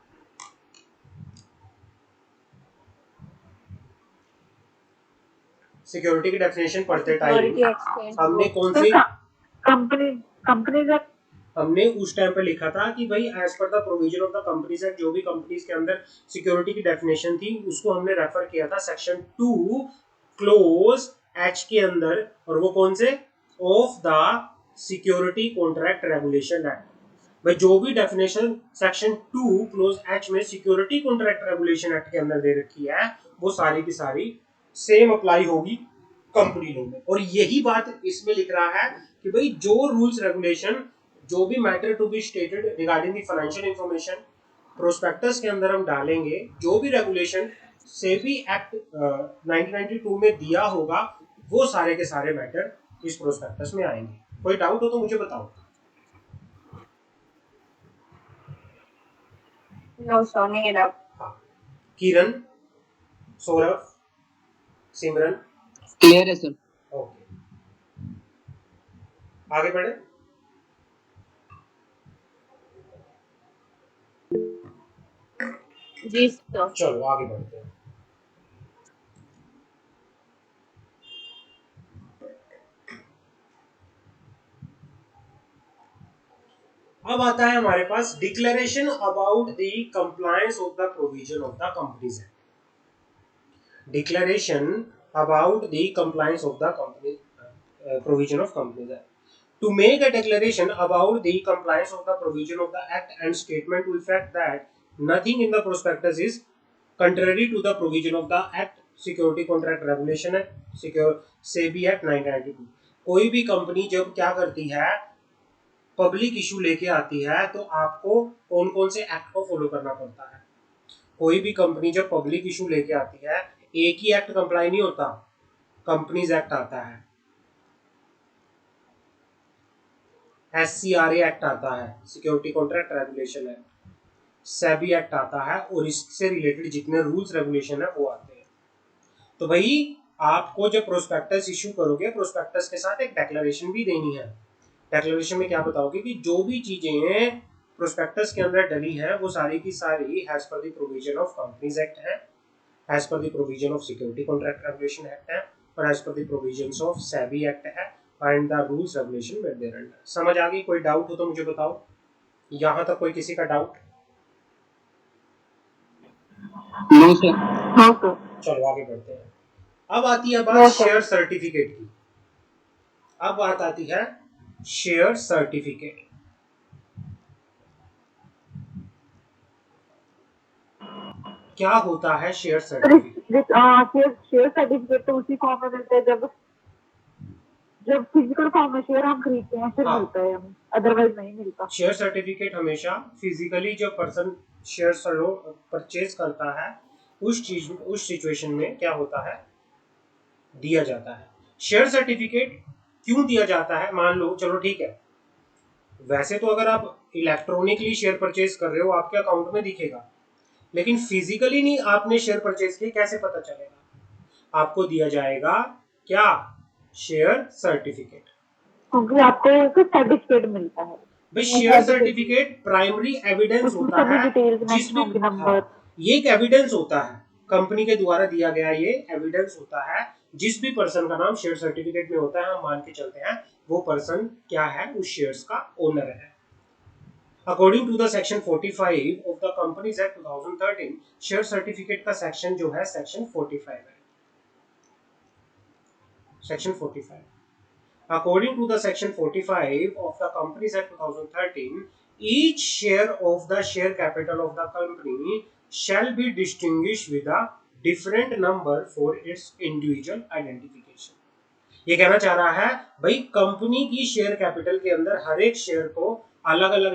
सिक्योरिटी की डेफिनेशन पढ़ते टाइम हमने कौन सी कंपनीज एक्ट, हमने उस टाइम पे लिखा था कि भाई as per the provision of the companies act, जो भी कंपनीज के अंदर सिक्योरिटी की डेफिनेशन थी उसको हमने रेफर किया था सेक्शन 2 क्लोज एच के अंदर, और वो कौन से, of the security contract regulation act. भाई जो भी डेफिनेशन सेक्शन 2 क्लोज एच में सिक्योरिटी कॉन्ट्रैक्ट रेगुलेशन एक्ट के अंदर दे रखी है, वो सारी की सारी सेम अप्लाई होगी कंपनी लॉ में। और यही बात इसमें लिख रहा है कि भाई जो रूल्स रेगुलेशन जो भी matter to be stated regarding the financial information prospectus के अंदर हम डालेंगे, जो भी रेगुलेशन सेबी एक्ट 1992 में दिया होगा वो सारे के सारे मैटर इस प्रोस्पेक्टस में आएंगे। कोई डाउट हो तो मुझे बताओ। नो सर, नहीं है। हाँ, किरण, सौरभ, सिमरन, क्लियर है सर। ओके, आगे बढ़े। जी सर। चलो आगे बढ़ते हैं। अब आता है हमारे पास declaration about the compliance of the provision of the companies act. Declaration about the compliance of the company provision of companies act. To make a declaration about the compliance of the provision of the act and statement to effect that nothing in the prospectus is contrary to the provision of the act, security contract regulation act, secure SEBI act 1992। कोई भी company जब क्या करती है, public issue लेके आती है, तो आपको कौन कौन से एक्ट को फॉलो करना पड़ता है। कोई भी कंपनी जब पब्लिक इशू लेके आती है, एक ही एक्ट कंप्लाई नहीं होता, कंपनीज एक्ट आता है, SCRA एक्ट आता है, security contract regulation act, SEBI act आता है, और इससे रिलेटेड जितने रूल्स रेगुलेशन है वो आते हैं। तो भाई आपको जब प्रोस्पेक्टस इशू करोगे, प्रोस्पेक्टस के साथ एक डिक्लेरेशन भी देनी है। डिक्लेरेशन में क्या बताओगे कि जो भी चीजें प्रोस्पेक्टस के अंदर डली है वो सारी की सारी as per the provision of companies act है, as per the provision of security contract regulation act है, और as per the provisions of SEBI act है, and the rules regulation with thereunder. समझ आ गई? कोई डाउट हो तो मुझे बताओ। यहाँ तक कोई किसी का डाउट? No sir. हाँ सर। चलो आगे बढ़ते हैं। अब आती है बात शेयर सर्टिफिकेट की। अब बात आती है शेयर सर्टिफिकेट। क्या होता है शेयर सर्टिफिकेट? शेयर सर्टिफिकेट तो उसी फॉर्म में मिलता है जब फिजिकल फॉर्म में शेयर हम खरीदते हैं फिर मिलता है हमें, अदरवाइज नहीं मिलता। शेयर सर्टिफिकेट हमेशा फिजिकली जब पर्सन शेयर परचेज करता है उस सिचुएशन में क्या होता है, दिया जाता है। शेयर सर्टिफिकेट क्यों दिया जाता है? मान लो, चलो ठीक है, वैसे तो अगर आप इलेक्ट्रॉनिकली शेयर परचेज कर रहे हो आपके अकाउंट में दिखेगा, लेकिन फिजिकली नहीं आपने शेयर परचेज किए, कैसे पता चलेगा? आपको दिया जाएगा क्या? Share certificate. क्योंकि आपको एक सर्टिफिकेट मिलता है। भाई शेयर सर्टिफिकेट प्राइमरी एविडेंस होता है, जिस भी ये एक एविडेंस होता है, कंपनी के द्वारा दिया गया ये एविडेंस होता है, जिस भी पर्सन का नाम शेयर सर्टिफिकेट में होता है हम मान के चलते हैं वो पर्सन क्या है, उस शेयर्स का ओनर है। According to the section 45 of the companies act 2013, share certificate का सेक्शन जो है सेक्शन 45 है। Section 45, according to the section 45 of the Companies Act 2013, each share of the share capital of the company shall be distinguished with a different number for its individual identification। ये कहना चाह रहा है भाई company की share capital के अंदर हर एक शेयर को अलग अलग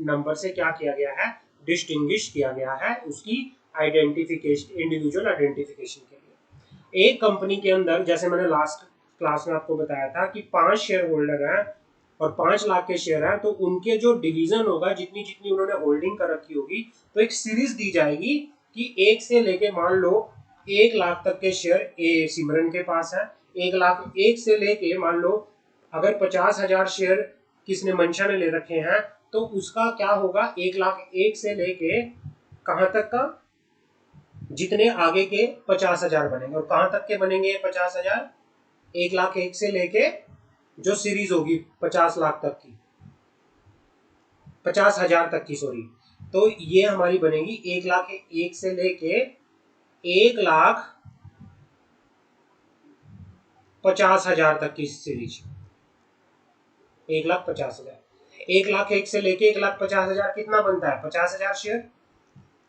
नंबर से क्या किया गया है, डिस्टिंग्विश किया गया है उसकी आइडेंटिफिकेशन, इंडिविजुअल आइडेंटिफिकेशन के लिए। एक कंपनी के अंदर जैसे मैंने लास्ट क्लास में आपको बताया था कि 5 शेयर होल्डर हैं और 5 लाख के शेयर हैं, तो उनके जो डिवीजन होगा, जितनी जितनी उन्होंने होल्डिंग कर रखी होगी, तो एक सीरीज दी जाएगी कि 1 से लेके मान लो 1 लाख तक के शेयर ए सिमरन के पास है, 1 से लेके मान लो अगर 50,000 शेयर किसने मंशा ने ले रखे हैं, तो उसका क्या होगा, 1,01,000 से लेके कहां तक का, जितने आगे के 50,000 बनेंगे। और कहां तक के बनेंगे 50,000? 1,01,000 से लेके जो सीरीज होगी 50 लाख तक की, 50,000 तक की, सॉरी, तो ये हमारी बनेगी 1,01,000 से लेके 1,50,000 तक की सीरीज। 1,50,000, 1,01,000 से लेके 1,50,000 कितना बनता है, 50,000 शेयर।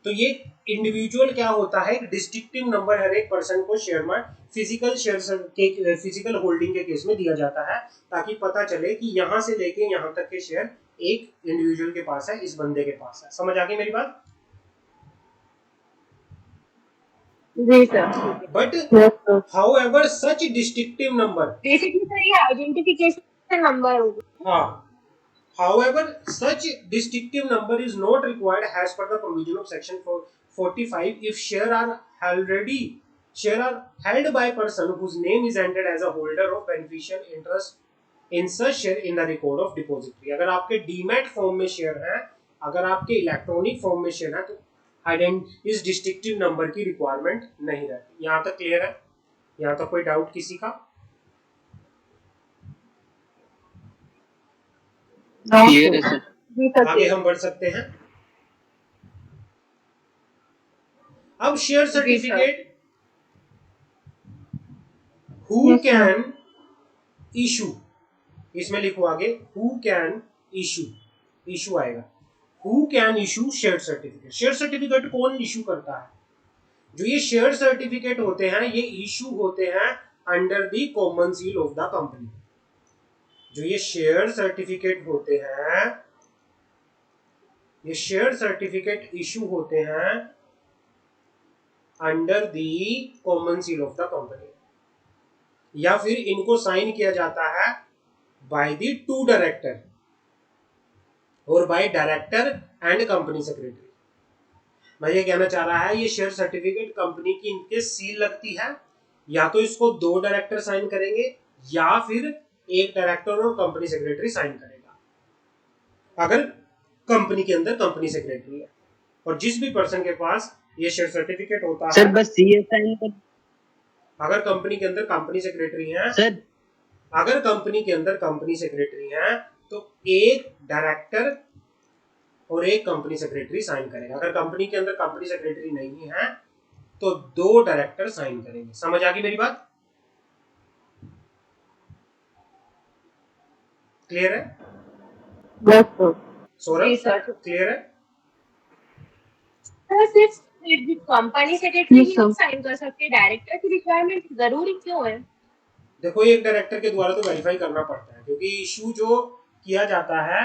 तो ये इंडिविजुअल क्या होता है, एक डिस्टिंक्टिव नंबर हर एक पर्सन को शेयर में फिजिकल शेयर के फिजिकल होल्डिंग के केस में दिया जाता है, ताकि पता चले कि यहाँ से लेके यहाँ तक के शेयर एक इंडिविजुअल के पास है, इस बंदे के पास है। समझ आ गई मेरी बात? जी sir. But Yes, sir. however such distinctive number, basically sir ये आइडेंटिफिकेशन नंबर होगा। हाँ, however such distinctive number is not required as per the provision of section 45 if share are held by person whose name is entered as a holder of beneficial interest in such share in the record of depository। अगर आपके demat form में share है, अगर आपके electronic form में share है, तो इस डिस्टिंक्टिव नंबर की रिक्वायरमेंट नहीं रहती। यहाँ तक क्लियर है? यहाँ तक कोई डाउट किसी का? No, क्लियर है sir. सर। जी सर. आगे हम बढ़ सकते हैं। अब शेयर जी, sir. Certificate who Yes, sir. Can issue, इसमें लिखो आगे हु कैन इशू, इशू आएगा who can issue share certificate. Share certificate कौन इशू करता है? जो ये शेयर सर्टिफिकेट होते हैं ये इशू होते हैं under the common seal of the company. जो ये शेयर सर्टिफिकेट होते हैं, ये शेयर सर्टिफिकेट इशू होते हैं under the common seal of the company, या फिर इनको साइन किया जाता है बाय द टू डायरेक्टर और by director and company secretary. मैं ये कहना चाह रहा है ये शेयर सर्टिफिकेट कंपनी की इनके सील लगती है, या तो इसको दो डायरेक्टर साइन करेंगे या फिर एक डायरेक्टर और कंपनी सेक्रेटरी साइन करेगा, अगर कंपनी के अंदर कंपनी सेक्रेटरी है। और जिस भी पर्सन के पास ये शेयर सर्टिफिकेट होता सर है, बस सीए साइन कर। अगर कंपनी के अंदर कंपनी सेक्रेटरी है, सर अगर कंपनी के अंदर कंपनी सेक्रेटरी है तो एक डायरेक्टर और एक कंपनी सेक्रेटरी साइन करेगा। अगर कंपनी के अंदर कंपनी सेक्रेटरी नहीं है तो दो डायरेक्टर साइन करेंगे। समझ आ गई मेरी बात? क्लियर है? Yes, sir. जी सौरभ सर। क्लियर है? सर सिर्फ कंपनी सेक्रेटरी Yes, ही sir. हम साइन कर सकते हैं, डायरेक्टर की रिक्वायरमेंट जरूरी क्यों है? देखो एक डायरेक्टर के द्वारा तो वेरीफाई करना पड़ता है, क्योंकि इशू जो किया जाता है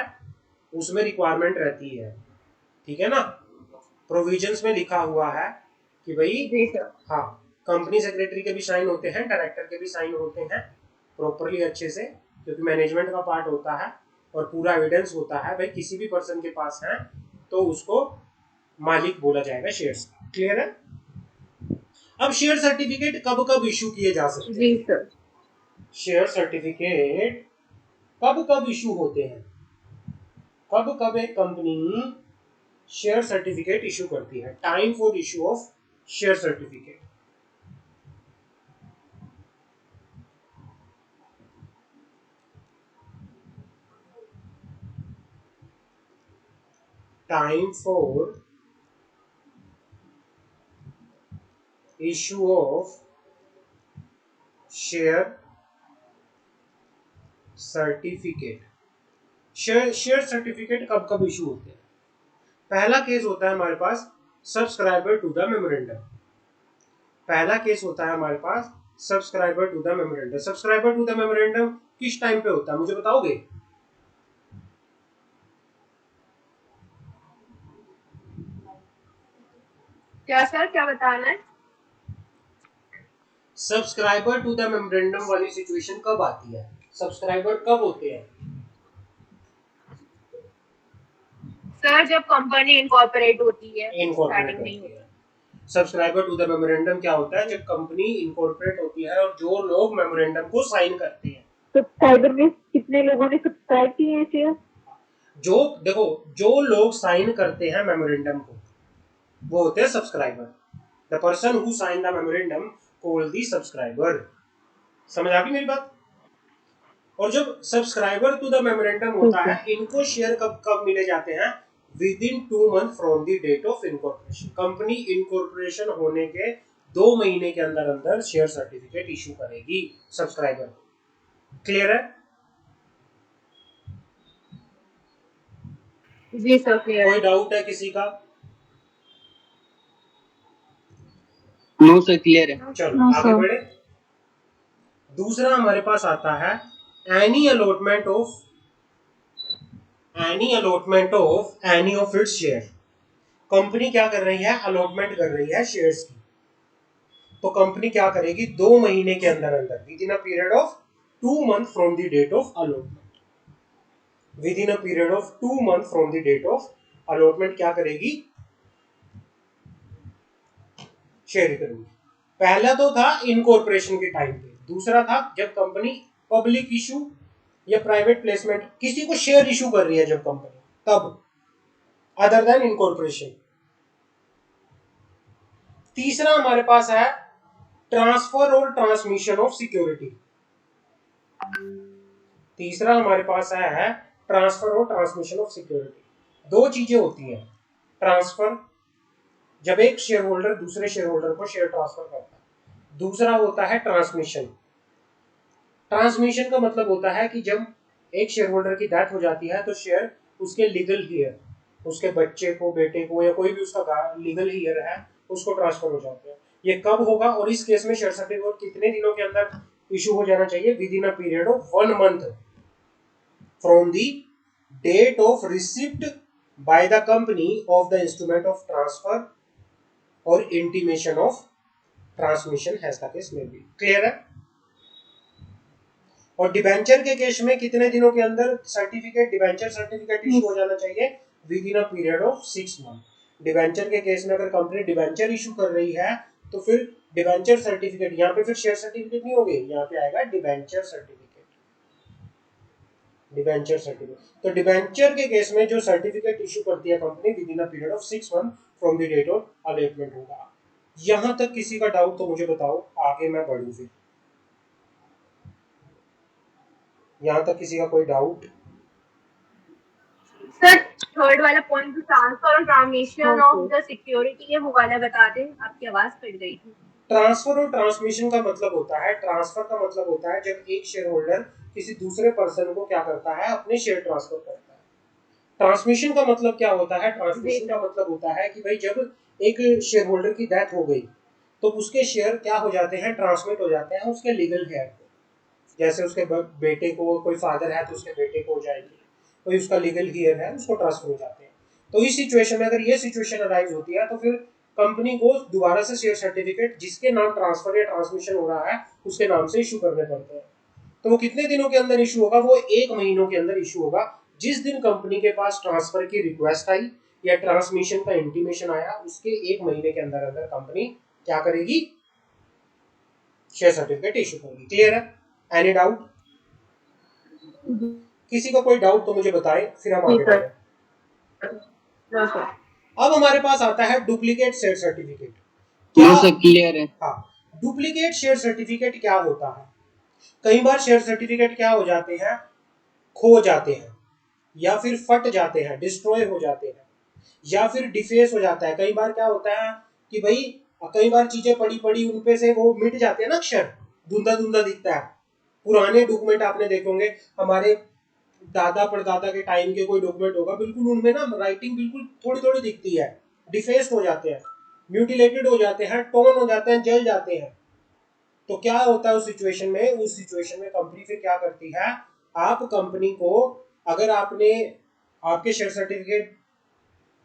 उसमें रिक्वायरमेंट रहती है, ठीक है ना? प्रोविजंस में लिखा हुआ है कि भाई जी सर। हाँ, कंपनी सेक्रेटरी के भी साइन होते हैं, डायरेक्टर के भी साइन होते हैं प्रॉपरली अच्छे से, क्योंकि मैनेजमेंट का पार्ट होता है और पूरा एविडेंस होता है। भाई किसी भी पर्सन के पास है तो उसको मालिक बोला जाएगा शेयर्स का। क्लियर है? अब शेयर सर्टिफिकेट कब कब इशू किए जा सकते हैं? जी सर। शेयर सर्टिफिकेट कब कब इशू होते हैं? कब कब एक कंपनी शेयर सर्टिफिकेट इशू करती है? Time for issue of share certificate. Time for issue of share certificate. Share certificate कब कब इशू होते हैं? पहला केस होता है हमारे पास सब्सक्राइबर टू द मेमोरेंडम। पहला केस होता है हमारे पास subscriber to the memorandum. Subscriber to the memorandum किस टाइम पे होता है मुझे बताओगे? क्या सर, क्या बताना है? सब्सक्राइबर टू द मेमोरेंडम वाली सिचुएशन कब आती है? सब्सक्राइबर कब होते हैं? सर जब कंपनी इनकॉर्पोरेट होती है, इनकॉर्पोरेट स्टार्टिंग में होती है। सब्सक्राइबर टू द मेमोरेंडम क्या होता है? जब कंपनी इनकॉर्पोरेट होती है और जो लोग मेमोरेंडम को साइन करते हैं। सब्सक्राइबर में कितने लोगों ने सब्सक्राइब किए हैं शेयर? जो देखो, जो लोग साइन करते हैं मेमोरेंडम को वो होते हैं subscriber. The person who sign the memorandum called the subscriber. समझ आ गई मेरी बात? और जब सब्सक्राइबर टू द मेमोरेंडम होता है, इनको शेयर कब कब मिले जाते हैं? Within 2 month from the date of incorporation. Company incorporation होने के 2 महीने के अंदर अंदर शेयर सर्टिफिकेट इशू करेगी सब्सक्राइबर। क्लियर है? जी सर क्लियर। कोई डाउट है किसी का? नो सर क्लियर है। चलो No, आगे sir. बढ़े। दूसरा हमारे पास आता है any allotment of any allotment of any of its share, company क्या कर रही है, अलॉटमेंट कर रही है शेयर्स की, तो कंपनी क्या करेगी, 2 महीने के अंदर अंदर, within a period of 2 month from the date of allotment, within a period of 2 month from the date of allotment क्या करेगी, शेयर करेगी। पहला तो था इनकॉर्पोरेशन के टाइम पे, दूसरा था जब कंपनी पब्लिक इशू या प्राइवेट प्लेसमेंट किसी को शेयर इशू कर रही है जब कंपनी, तब, अदर देन इनकॉर्पोरेशन। तीसरा हमारे पास है ट्रांसफर और ट्रांसमिशन ऑफ सिक्योरिटी, तीसरा हमारे पास है ट्रांसफर और ट्रांसमिशन ऑफ सिक्योरिटी। दो चीजें होती हैं, ट्रांसफर जब एक शेयर होल्डर दूसरे शेयर होल्डर को शेयर ट्रांसफर करता है, दूसरा होता है ट्रांसमिशन। ट्रांसमिशन का मतलब होता है कि जब एक शेयर होल्डर की डेथ हो जाती है तो शेयर उसके लीगल हियर, उसके बच्चे को, बेटे को, या कोई भी उसका लीगल हियर है, उसको ट्रांसफर हो जाते हैं। ये कब होगा और इस केस में शेयर सर्टिफिकेट कितने दिनों के अंदर इशू हो जाना चाहिए, within a period of 1 month from the date of receipt by the company of the instrument of transfer और intimation of transmission as the case में भी। क्लियर है? और डिबेंचर के केस में कितने दिनों के अंदर सर्टिफिकेट, डिबेंचर सर्टिफिकेट इशू हो जाना चाहिए, within a period of 6 month. Debenture के केस में अगर कंपनी डिबेंचर इशू कर रही है तो फिर डिबेंचर सर्टिफिकेट, यहाँ पे फिर शेयर सर्टिफिकेट नहीं होगी, यहाँ पे आएगा डिबेंचर सर्टिफिकेट, डिबेंचर सर्टिफिकेट। तो डिबेंचर के केस में जो सर्टिफिकेट इशू करती है company, within a period of 6 month from the date of allotment होगा। यहां तक किसी का डाउट तो मुझे बताओ, आगे मैं बढ़ूं फिर। यहाँ तक किसी का कोई डाउट? सर थर्ड वाला पॉइंट जो ट्रांसफर और ट्रांसमिशन हाँ, ऑफ द सिक्योरिटी है वो वाला बता दें, आपकी आवाज कट गई थी। ट्रांसफर और ट्रांसमिशन का मतलब होता है, ट्रांसफर का मतलब होता है जब एक शेयर होल्डर किसी दूसरे पर्सन को क्या करता है, अपने शेयर ट्रांसफर करता है। ट्रांसमिशन का मतलब क्या होता है, ट्रांसमिशन का मतलब होता है कि भाई जब एक शेयर होल्डर की डेथ हो गई तो उसके शेयर क्या हो जाते हैं, ट्रांसमिट हो जाते हैं उसके लीगल हेयर को। जैसे उसके बेटे को, कोई फादर है तो उसके बेटे को हो जाएगी, कोई उसका लीगल हेयर है उसको ट्रांसफर हो जाते हैं। तो इस सिचुएशन में अगर ये सिचुएशन अराइज होती है तो फिर कंपनी को दोबारा से शेयर सर्टिफिकेट जिसके नाम ट्रांसफर या ट्रांसमिशन हो रहा है उसके नाम से इशू करने पड़ते हैं। तो वो कितने दिनों के अंदर इशू होगा, वो 1 महीनों के अंदर इशू होगा। जिस दिन कंपनी के पास ट्रांसफर की रिक्वेस्ट आई या ट्रांसमिशन का इंटीमेशन आया, उसके 1 महीने के अंदर अंदर कंपनी क्या करेगी, शेयर सर्टिफिकेट इशू करेगी। क्लियर है? Any doubt? किसी का कोई डाउट तो मुझे बताए, फिर हम आगे बढ़े। अब हमारे पास आता है duplicate share certificate. No sir clear है। हाँ, डुप्लीकेट शेयर सर्टिफिकेट क्या होता है? कई बार शेयर सर्टिफिकेट क्या हो जाते हैं, खो जाते हैं, या फिर फट जाते हैं, डिस्ट्रॉय हो जाते हैं, या फिर डिफेस हो जाता है। कई बार क्या होता है कि भाई कई बार चीजें पड़ी पड़ी उनपे से वो मिट जाते हैं ना, अक्षर धुंधा धुंधा दिखता है। पुराने डॉक्यूमेंट आपने देखे होंगे, हमारे दादा परदादा के टाइम के कोई डॉक्यूमेंट होगा, बिल्कुल उनमें ना राइटिंग बिल्कुल थोड़ी थोड़ी दिखती है, डिफेस्ड हो जाते हैं, म्यूटिलेटेड हो जाते हैं, टोन हो जाते हैं, जल जाते हैं। तो क्या होता है उस सिचुएशन में, उस सिचुएशन में कंपनी फिर क्या करती है, आप कंपनी को, अगर आपने, आपके शेयर सर्टिफिकेट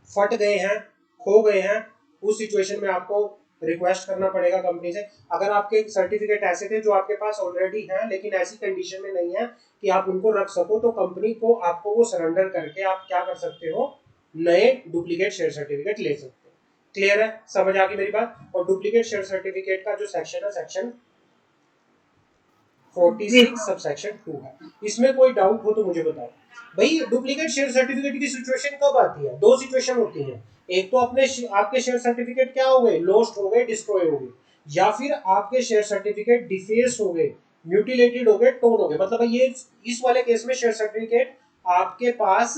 फट गए हैं, खो गए हैं, उस सिचुएशन में आपको रिक्वेस्ट करना पड़ेगा कंपनी से। अगर आपके सर्टिफिकेट ऐसे थे जो आपके पास ऑलरेडी हैं लेकिन ऐसी कंडीशन में नहीं है कि आप उनको रख सको, तो कंपनी को आपको वो सरेंडर करके आप क्या कर सकते हो, नए डुप्लीकेट शेयर सर्टिफिकेट ले सकते हो। क्लियर है? समझ आ गई मेरी बात? और डुप्लीकेट शेयर सर्टिफिकेट का जो सेक्शन है, सेक्शन 46 सबसेक्शन 2 है। इसमें कोई डाउट हो तो मुझे बताओ। भाई डुप्लीकेट शेयर सर्टिफिकेट की सिचुएशन कब आती है? 2 सिचुएशन होती है। एक तो अपने आपके शेयर सर्टिफिकेट क्या हो गए, लॉस्ट हो गए, डिस्ट्रॉय हो गए, या फिर आपके शेयर सर्टिफिकेट डिफेस हो गए, म्यूटिलेटेड हो गए, टोन हो गए। मतलब ये इस वाले केस में शेयर सर्टिफिकेट आपके पास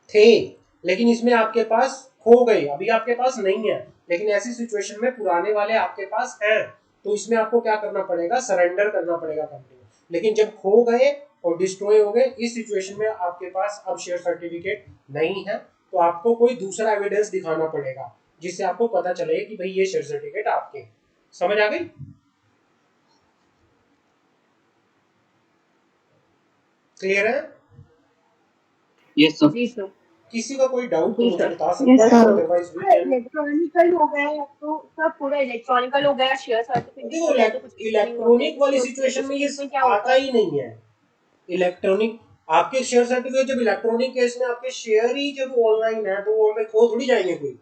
थे लेकिन इसमें आपके पास खो गए, अभी आपके पास नहीं है, लेकिन ऐसी सिचुएशन में पुराने वाले आपके पास हैं, तो इसमें आपको क्या करना पड़ेगा, सरेंडर करना पड़ेगा कंपनी को। लेकिन जब खो गए और डिस्ट्रॉय हो गए, इस सिचुएशन में आपके पास अब शेयर सर्टिफिकेट नहीं है, तो आपको कोई दूसरा एविडेंस दिखाना पड़ेगा जिससे आपको पता चले कि भाई ये शेयर सर्टिफिकेट आपके। समझ आ गई? क्लियर है? Yes sir. जी सर। किसी का कोई डाउट तो जी मुझे सर। बता Yes, सकता है, sir. Otherwise we can. Electronical हो गया है तो सब पूरा इलेक्ट्रॉनिकल हो गया, शेयर सर्टिफिकेट देखो हो गया तो कुछ इशू नहीं होते इलेक्ट्रॉनिक वाली इसके सिचुएशन में ये इसमें क्या होता आता है। ही नहीं है। इलेक्ट्रॉनिक आपके शेयर सर्टिफिकेट जब इलेक्ट्रॉनिक केस में आपके शेयर ही जब ऑनलाइन है तो वो हमें खो थोड़ी जाएंगे कोई।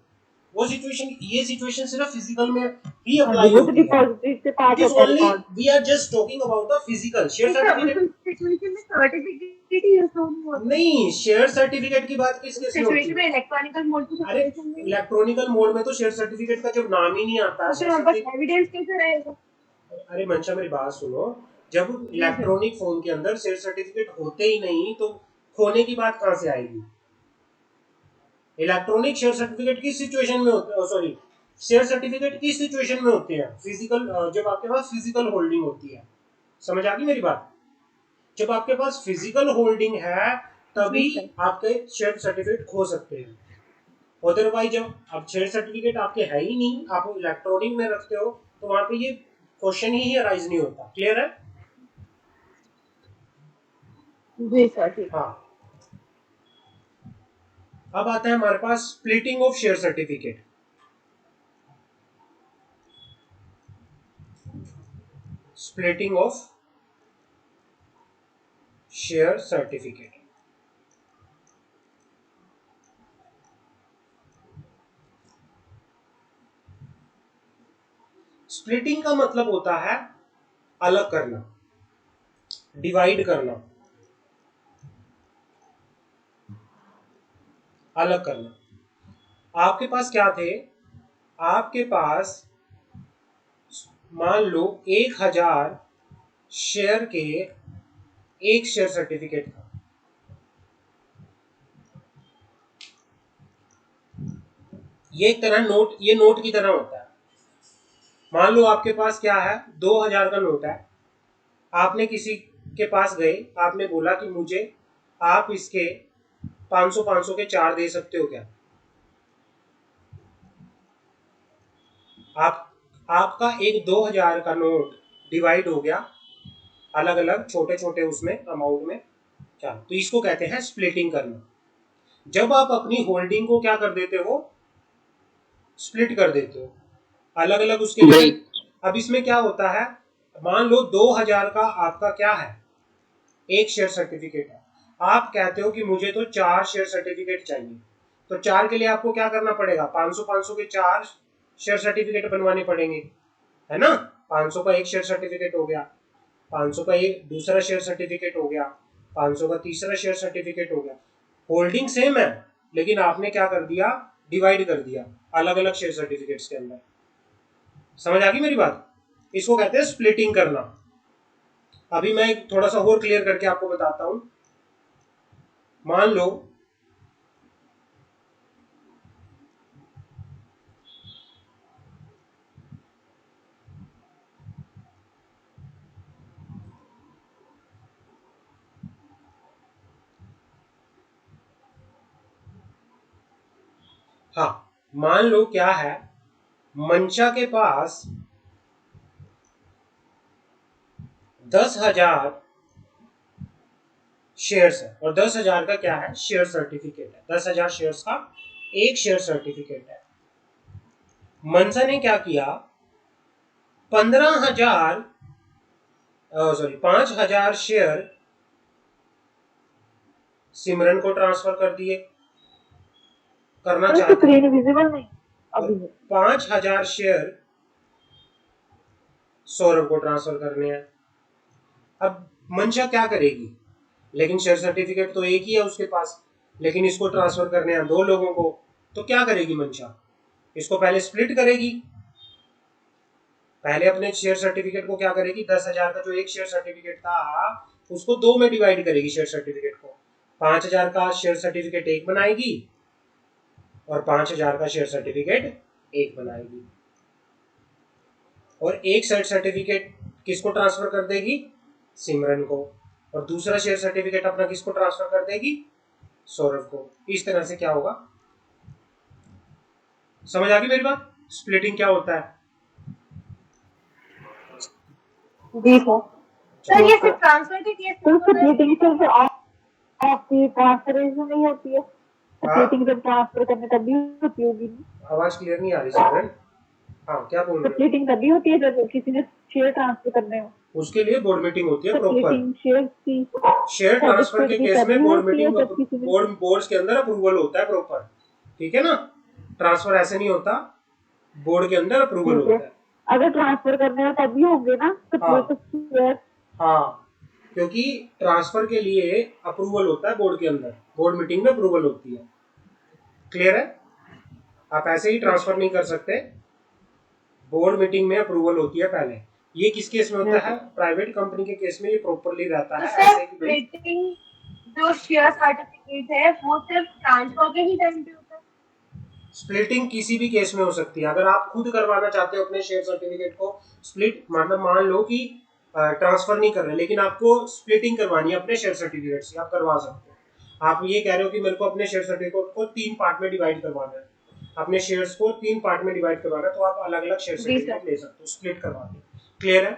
वो सिचुएशन, ये सिचुएशन सिर्फ फिजिकल में ही हाँ अप्लाई जी, वो तो होती है। डिपॉजिटरी से इट पार्ट इज होता है only record. We are just talking about the physical share नहीं सर, सर्टिफिकेट। उस सिचुएशन में सर्टिफिकेट ही यूज नहीं होता। नहीं, शेयर सर्टिफिकेट की बात किस केस में होती सिचुएशन है? में इलेक्ट्रॉनिकल मोड की अरे सिचुएशन में इलेक्ट्रॉनिकल मोड में तो शेयर सर्टिफिकेट का जब नाम ही नहीं आता, तो शेयर फिर हमारे पास सर्टिफिकेट। एविडेंस कैसे रहेगा। अरे मंशा मेरी बात सुनो, जब जी सर। इलेक्ट्रॉनिक फोन के अंदर शेयर सर्टिफिकेट होते ही नहीं तो खोने की बात कहां से आएगी? इलेक्ट्रॉनिक शेयर सर्टिफिकेट किस सिचुएशन में होते हैं? सॉरी, शेयर सर्टिफिकेट किस सिचुएशन में होते हैं? फिजिकल, जब आपके पास फिजिकल होल्डिंग होती है। समझ आ गई मेरी बात? जब आपके पास फिजिकल होल्डिंग है तभी जी सर। आपके शेयर सर्टिफिकेट खो सकते हैं। अदरवाइज जब अब शेयर सर्टिफिकेट आपके है ही नहीं, आप इलेक्ट्रॉनिक में रखते हो, तो वहां पे ये क्वेश्चन ही अराइज नहीं होता। क्लियर है? जी सर ठीक। हाँ। अब आता है हमारे पास splitting of share certificate. Splitting of share certificate. Splitting का मतलब होता है अलग करना, डिवाइड करना, अलग करना। आपके पास क्या थे? आपके पास मान लो 1000 शेयर के एक शेयर सर्टिफिकेट था। ये एक तरह नोट, ये नोट की तरह होता है। मान लो आपके पास क्या है, 2000 का नोट है। आपने किसी के पास गए, आपने बोला कि मुझे आप इसके 500 के 4 दे सकते हो क्या? आप आपका एक 2000 का नोट डिवाइड हो गया अलग अलग छोटे छोटे उसमें अमाउंट में। क्या? तो इसको कहते हैं स्प्लिटिंग करना। जब आप अपनी होल्डिंग को क्या कर देते हो? स्प्लिट कर देते हो, अलग अलग उसके लिए। Break. अब इसमें क्या होता है, मान लो 2000 का आपका क्या है, एक शेयर सर्टिफिकेट है। आप कहते हो कि मुझे तो 4 शेयर सर्टिफिकेट चाहिए। तो 4 के लिए आपको क्या करना पड़ेगा? 500 के 4 शेयर सर्टिफिकेट बनवाने पड़ेंगे, है ना? 500 का एक शेयर सर्टिफिकेट हो गया, 500 का एक दूसरा शेयर सर्टिफिकेट हो गया, 500 का तीसरा शेयर सर्टिफिकेट हो गया। होल्डिंग सेम है लेकिन आपने क्या कर दिया? डिवाइड कर दिया अलग अलग शेयर सर्टिफिकेट्स के अंदर। समझ आ गई मेरी बात? इसको कहते हैं स्प्लिटिंग करना। अभी मैं थोड़ा सा और क्लियर करके आपको बताता हूं। मान लो हाँ, मान लो क्या है, मंशा के पास 10,000 शेयर्स है और 10,000 का क्या है? शेयर सर्टिफिकेट है। 10,000 शेयर्स का एक शेयर सर्टिफिकेट है। मंशा ने क्या किया? 15,000 सॉरी 5,000 शेयर सिमरन को ट्रांसफर कर दिए, करना तो चाहते स्क्रीन हैं। विजिबल नहीं और अभी है। 5,000 शेयर सौरभ को ट्रांसफर करने हैं। अब मंशा क्या करेगी? लेकिन शेयर सर्टिफिकेट तो एक ही है उसके पास, लेकिन इसको ट्रांसफर करने हैं 2 लोगों को। तो क्या करेगी मंशा? इसको पहले स्प्लिट करेगी। पहले अपने शेयर सर्टिफिकेट को क्या करेगी? 10,000 का जो एक शेयर सर्टिफिकेट था उसको 2 में डिवाइड करेगी शेयर सर्टिफिकेट को। 5,000 का शेयर सर्टिफिकेट एक बनाएगी और 5,000 का शेयर सर्टिफिकेट एक बनाएगी। और एक शेयर सर्टिफिकेट किसको ट्रांसफर कर देगी? सिमरन को। और दूसरा शेयर सर्टिफिकेट अपना किसको ट्रांसफर कर देगी? सौरभ को। इस तरह से क्या होगा? समझ आ गई मेरी बात? स्प्लिटिंग क्या होता है? जी सर। सर ये सिर्फ ट्रांसफर के केस में तो होता है। स्प्लिटिंग से आपकी ट्रांसफरेशन नहीं होती है, स्प्लिटिंग जब ट्रांसफर करने तभी होती होगी। आवाज क्लियर नहीं आ रही सिमरन। हाँ क्या बोल रहे स्प्लिटिंग तभी होती है जब किसी ने शेयर ट्रांसफर करने हो, हो? उसके लिए बोर्ड मीटिंग होती है प्रॉपर। स्प्लिटिंग शेयर की शेयर ट्रांसफर के सर्टिफिकेट की केस में तभी बोर्ड होती है मीटिंग, जब किसी ने बोर्ड्स के अंदर अप्रूवल होता है प्रॉपर, ठीक है ना। ट्रांसफर ऐसे नहीं होता, बोर्ड के अंदर अप्रूवल ठीक है। होता है। अगर ट्रांसफर करने हो तभी होंगे ना हाँ स्प्लिट शेयर। हाँ, क्योंकि ट्रांसफर के लिए अप्रूवल होता है बोर्ड के अंदर, बोर्ड मीटिंग में अप्रूवल होती है। क्लियर है? आप ऐसे ही ट्रांसफर नहीं कर सकते, बोर्ड मीटिंग में अप्रूवल होती है पहले। ये किस केस में होता है? प्राइवेट कंपनी के केस में ये प्रॉपरली रहता तो है सर ऐसे कि भाई स्प्लिटिंग जो शेयर सर्टिफिकेट है वो सिर्फ ट्रांसफर के ही टाइम पे होता है। स्प्लिटिंग किसी भी केस में हो सकती है। अगर आप खुद करवाना चाहते हो अपने शेयर सर्टिफिकेट को स्प्लिट, मतलब मान लो कि ट्रांसफर नहीं कर रहे लेकिन आपको स्प्लिटिंग करवानी है अपने शेयर सर्टिफिकेट से, आप करवा सकते हो। आप ये कह रहे हो कि मेरे को अपने शेयर सर्टिफिकेट को 3 पार्ट में डिवाइड करवाना है, अपने शेयर्स को 3 पार्ट में डिवाइड करवाना है, तो आप अलग अलग शेयर जी सर। सर्टिफिकेट ले सकते हो स्प्लिट करवा के। क्लियर है?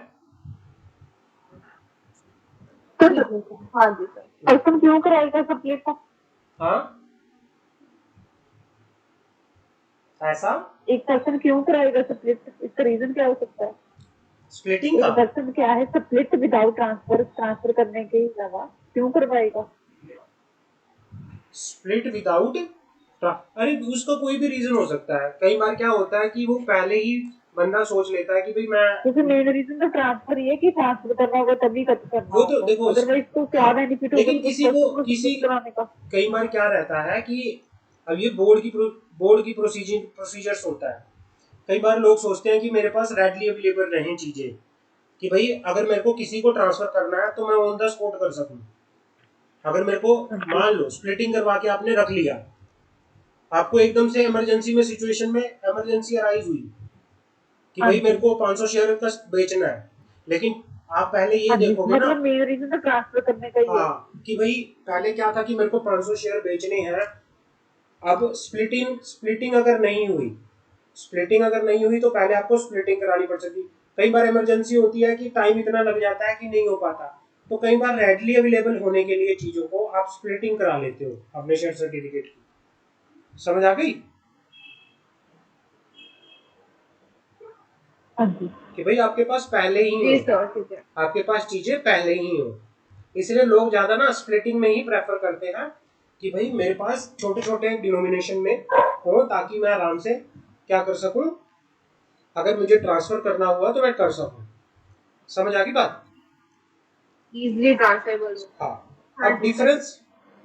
हाँ जी सर। पर्सन क्यों कराएगा स्प्लिट का? हाँ ऐसा एक पर्सन क्यों कराएगा स्प्लिट, इसका रीजन क्या हो सकता है? स्प्लिटिंग एक का पर्सन क्या है स्प्लिट विदाउट ट्रांसफर करने के अलावा क्यों करवाएगा? स्प्लिट विदाउट, अरे उसका कोई भी रीजन हो सकता है। कई बार क्या होता है कि वो पहले ही बंदा सोच लेता है कि भाई जैसे मैं, मेन रीजन तो ट्रांसफर ही है कि ट्रांसफर करना होगा तभी करना वो तो होगा, देखो अदरवाइज तो क्या हाँ, बेनिफिट होगा लेकिन उस किसी को पर्सन को किसी स्प्लिट कराने का? कई बार क्या रहता है कि अब ये बोर्ड की प्रोसीजर्स होता है। कई बार लोग सोचते हैं कि मेरे पास रेडली अवेलेबल रहें चीजें, कि भाई अगर मेरे को किसी को ट्रांसफर करना है तो मैं ऑन द स्पॉट कर सकूं। अगर मेरे को मान लो स्प्लिटिंग करवा के आपने रख लिया, आपको एकदम से इमरजेंसी में सिचुएशन में इमरजेंसी अराइज हुई कि भाई मेरे को 500 शेयर का बेचना है, लेकिन आप पहले ये देखोगे ना, मतलब मेन रीजन तो ट्रांसफर करने का ही है। हाँ कि भाई पहले क्या था कि मेरे को 500 शेयर बेचने हैं। अब स्प्लिटिंग अगर नहीं हुई, स्प्लिटिंग अगर नहीं हुई तो पहले आपको स्प्लिटिंग करानी पड़ सकती। कई बार इमरजेंसी होती है कि टाइम इतना लग जाता है कि नहीं हो पाता, तो कई बार रेडली अवेलेबल होने के लिए चीजों को आप स्प्लिटिंग करा लेते हो अपने शेयर सर्टिफिकेट की। समझ आ गई हाँ जी कि भाई आपके पास पहले ही जी हो, सर ठीक है। आपके पास चीजें पहले ही हो। इसलिए लोग ज्यादा ना स्प्लिटिंग में ही प्रेफर करते हैं कि भाई मेरे पास छोटे छोटे डिनोमिनेशन में हो, ताकि मैं आराम से क्या कर सकूं, अगर मुझे ट्रांसफर करना हुआ तो मैं कर सकूं। समझ आ गई बात? इजीली ट्रांसफरेबल हो। हाँ। हाँ अब जी सर।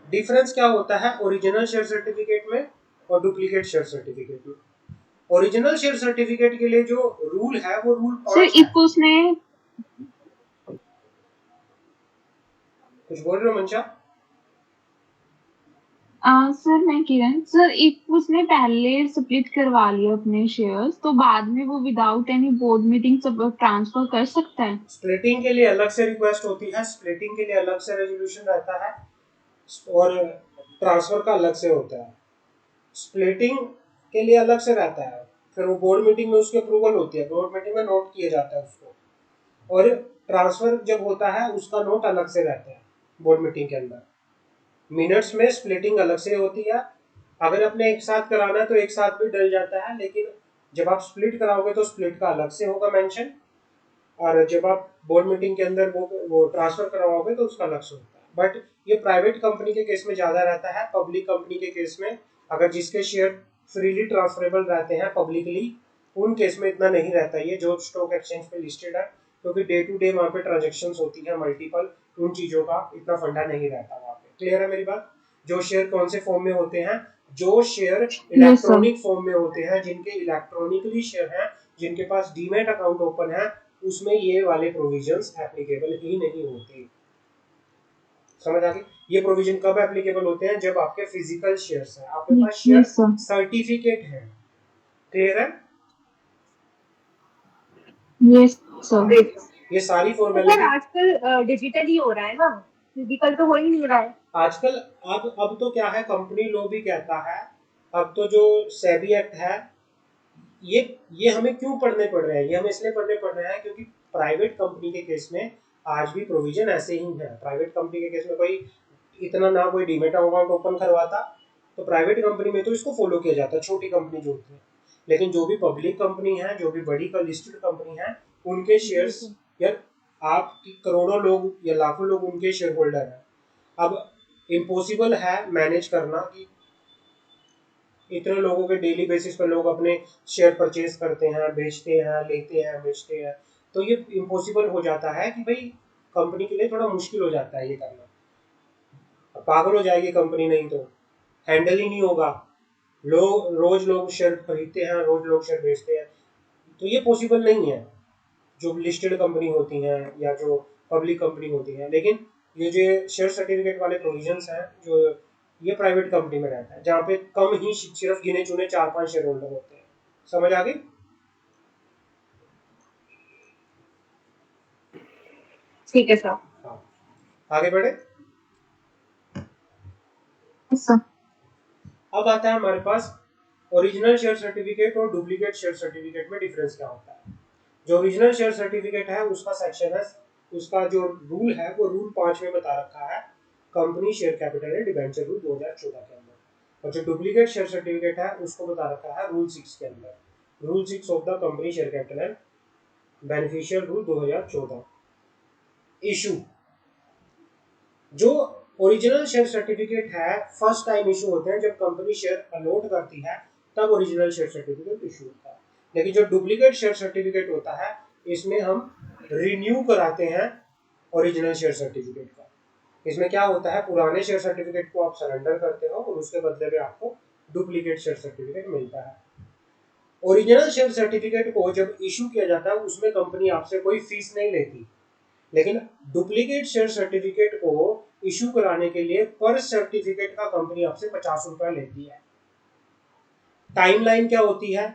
डिफरेंस क्या होता है ओरिजिनल शेयर सर्टिफिकेट में और डुप्लीकेट शेयर सर्टिफिकेट में? ओरिजिनल शेयर सर्टिफिकेट के लिए जो रूल है वो रूल सर 5 है। इफ उसने कुछ बोल रहे हो मंशा? सर मैं किरण सर, इफ उसने पहले स्प्लिट करवा लिया अपने शेयर्स तो बाद में वो विदाउट एनी बोर्ड मीटिंग सब ट्रांसफर कर सकता है? स्प्लिटिंग के लिए अलग से रिक्वेस्ट होती है, स्प्लिटिंग के लिए अलग से रेजोल्यूशन रहता है, और ट्रांसफर का अलग से होता है। स्प्लिटिंग के लिए अलग से रहता है, फिर वो बोर्ड मीटिंग में उसकी अप्रूवल होती है, बोर्ड मीटिंग में नोट किया जाता है उसको, और ट्रांसफर जब होता है उसका नोट अलग से रहता है बोर्ड मीटिंग के अंदर। मिनट्स में स्प्लिटिंग अलग से होती है। अगर अपने एक साथ कराना है तो एक साथ भी डल जाता है, लेकिन जब आप स्प्लिट कराओगे तो स्प्लिट का अलग से होगा मेंशन, और जब आप बोर्ड मीटिंग के अंदर वो ट्रांसफर करवाओगे तो उसका अलग से होता है। बट ये प्राइवेट कंपनी के केस में ज़्यादा रहता है। पब्लिक कंपनी के केस में अगर जिसके शेयर फ्रीली ट्रांसफरेबल रहते हैं पब्लिकली, उन केस में इतना नहीं रहता ये, जो स्टॉक एक्सचेंज पे लिस्टेड है, क्योंकि डे टू डे वहाँ पे ट्रांजेक्शन होती है मल्टीपल, उन चीज़ों का इतना फंडा नहीं रहता वहाँ पे। क्लियर है मेरी बात? जो शेयर कौन से फॉर्म में होते हैं? जो share yes sir. Electronic form में होते हैं, जिनके इलेक्ट्रॉनिकली शेयर हैं, जिनके पास डीमैट अकाउंट ओपन है, उसमें ये वाले प्रोविजंस एप्लीकेबल ही नहीं होते। समझ आ गई? ये प्रोविजन कब एप्लीकेबल होते हैं? जब आपके फिजिकल शेयर्स हैं, आपके पास शेयर यस सर। सर्टिफिकेट है। क्लियर है? Yes sir. ये सारी तो सर फॉर्मेलिटी आजकल डिजिटल ही हो रहा है ना, फिजिकल तो हो ही नहीं रहा है। आजकल, अब तो क्या है, कंपनी लॉ भी कहता है, अब तो जो सेबी एक्ट है, ये हमें क्यों पढ़ने पड़ रहे हैं? ये हमें इसलिए पढ़ने पड़ रहे हैं क्योंकि प्राइवेट कंपनी के केस में आज भी प्रोविजन ऐसे ही है। प्राइवेट कंपनी के केस में कोई इतना ना कोई डीमेट अकाउंट ओपन करवाता, तो प्राइवेट कंपनी में तो इसको फॉलो किया जाता, छोटी कंपनी जो होती है। लेकिन जो भी पब्लिक कंपनी है, जो भी बड़ी का लिस्टेड कंपनी है, उनके शेयर्स या आपकी करोड़ों लोग या लाखों लोग उनके शेयर होल्डर हैं। अब इम्पॉसिबल है मैनेज करना कि इतने लोगों के डेली बेसिस पर लोग अपने शेयर परचेज करते हैं, बेचते हैं, लेते हैं, बेचते हैं, तो ये इम्पॉसिबल हो जाता है कि भाई कंपनी के लिए थोड़ा मुश्किल हो जाता है ये करना। पागल हो जाएगी कंपनी, नहीं तो हैंडल ही नहीं होगा। रोज लोग शेयर खरीदते हैं, रोज लोग शेयर बेचते हैं, तो ये पॉसिबल नहीं है जो लिस्टेड कंपनी होती हैं या जो पब्लिक कंपनी होती हैं। लेकिन ये जो शेयर सर्टिफिकेट वाले प्रोविजंस हैं, जो ये प्राइवेट कंपनी में रहता है, जहाँ पे कम ही सिर्फ गिने चुने 4-5 शेयर होल्डर होते हैं। समझ आ गई? ठीक है सर। हाँ, आगे बढ़े। सर अब आता है हमारे पास ओरिजिनल शेयर सर्टिफिकेट और डुप्लीकेट शेयर सर्टिफिकेट में डिफरेंस क्या होता है। जो ओरिजिनल शेयर सर्टिफिकेट है उसका सेक्शन है, उसका जो रूल है वो रूल 5 में बता रखा है, company share capital and debenture rule 2014 के अंदर। और जो डुप्लीकेट शेयर सर्टिफिकेट है उसको बता रखा है रूल 6 के अंदर, rule 6 of the company share capital and beneficial rule 2014। Issue, जो ओरिजिनल शेयर सर्टिफिकेट है फर्स्ट टाइम इशू होते हैं, जब कंपनी शेयर अलॉट करती है तब ओरिजिनल शेयर सर्टिफिकेट इशू होता है। लेकिन जो डुप्लीकेट शेयर सर्टिफिकेट होता है, इसमें हम रिन्यू कराते हैं ओरिजिनल शेयर सर्टिफिकेट का। इसमें क्या होता है, पुराने शेयर सर्टिफिकेट को आप सरेंडर करते हो और उसके बदले में आपको डुप्लीकेट शेयर सर्टिफिकेट मिलता है। ओरिजिनल शेयर सर्टिफिकेट को जब इशू किया जाता है उसमें कंपनी आपसे कोई फीस नहीं लेती, लेकिन डुप्लीकेट शेयर सर्टिफिकेट को इशू कराने के लिए पर सर्टिफिकेट का कंपनी आपसे 50 रुपए लेती है। टाइमलाइन क्या होती है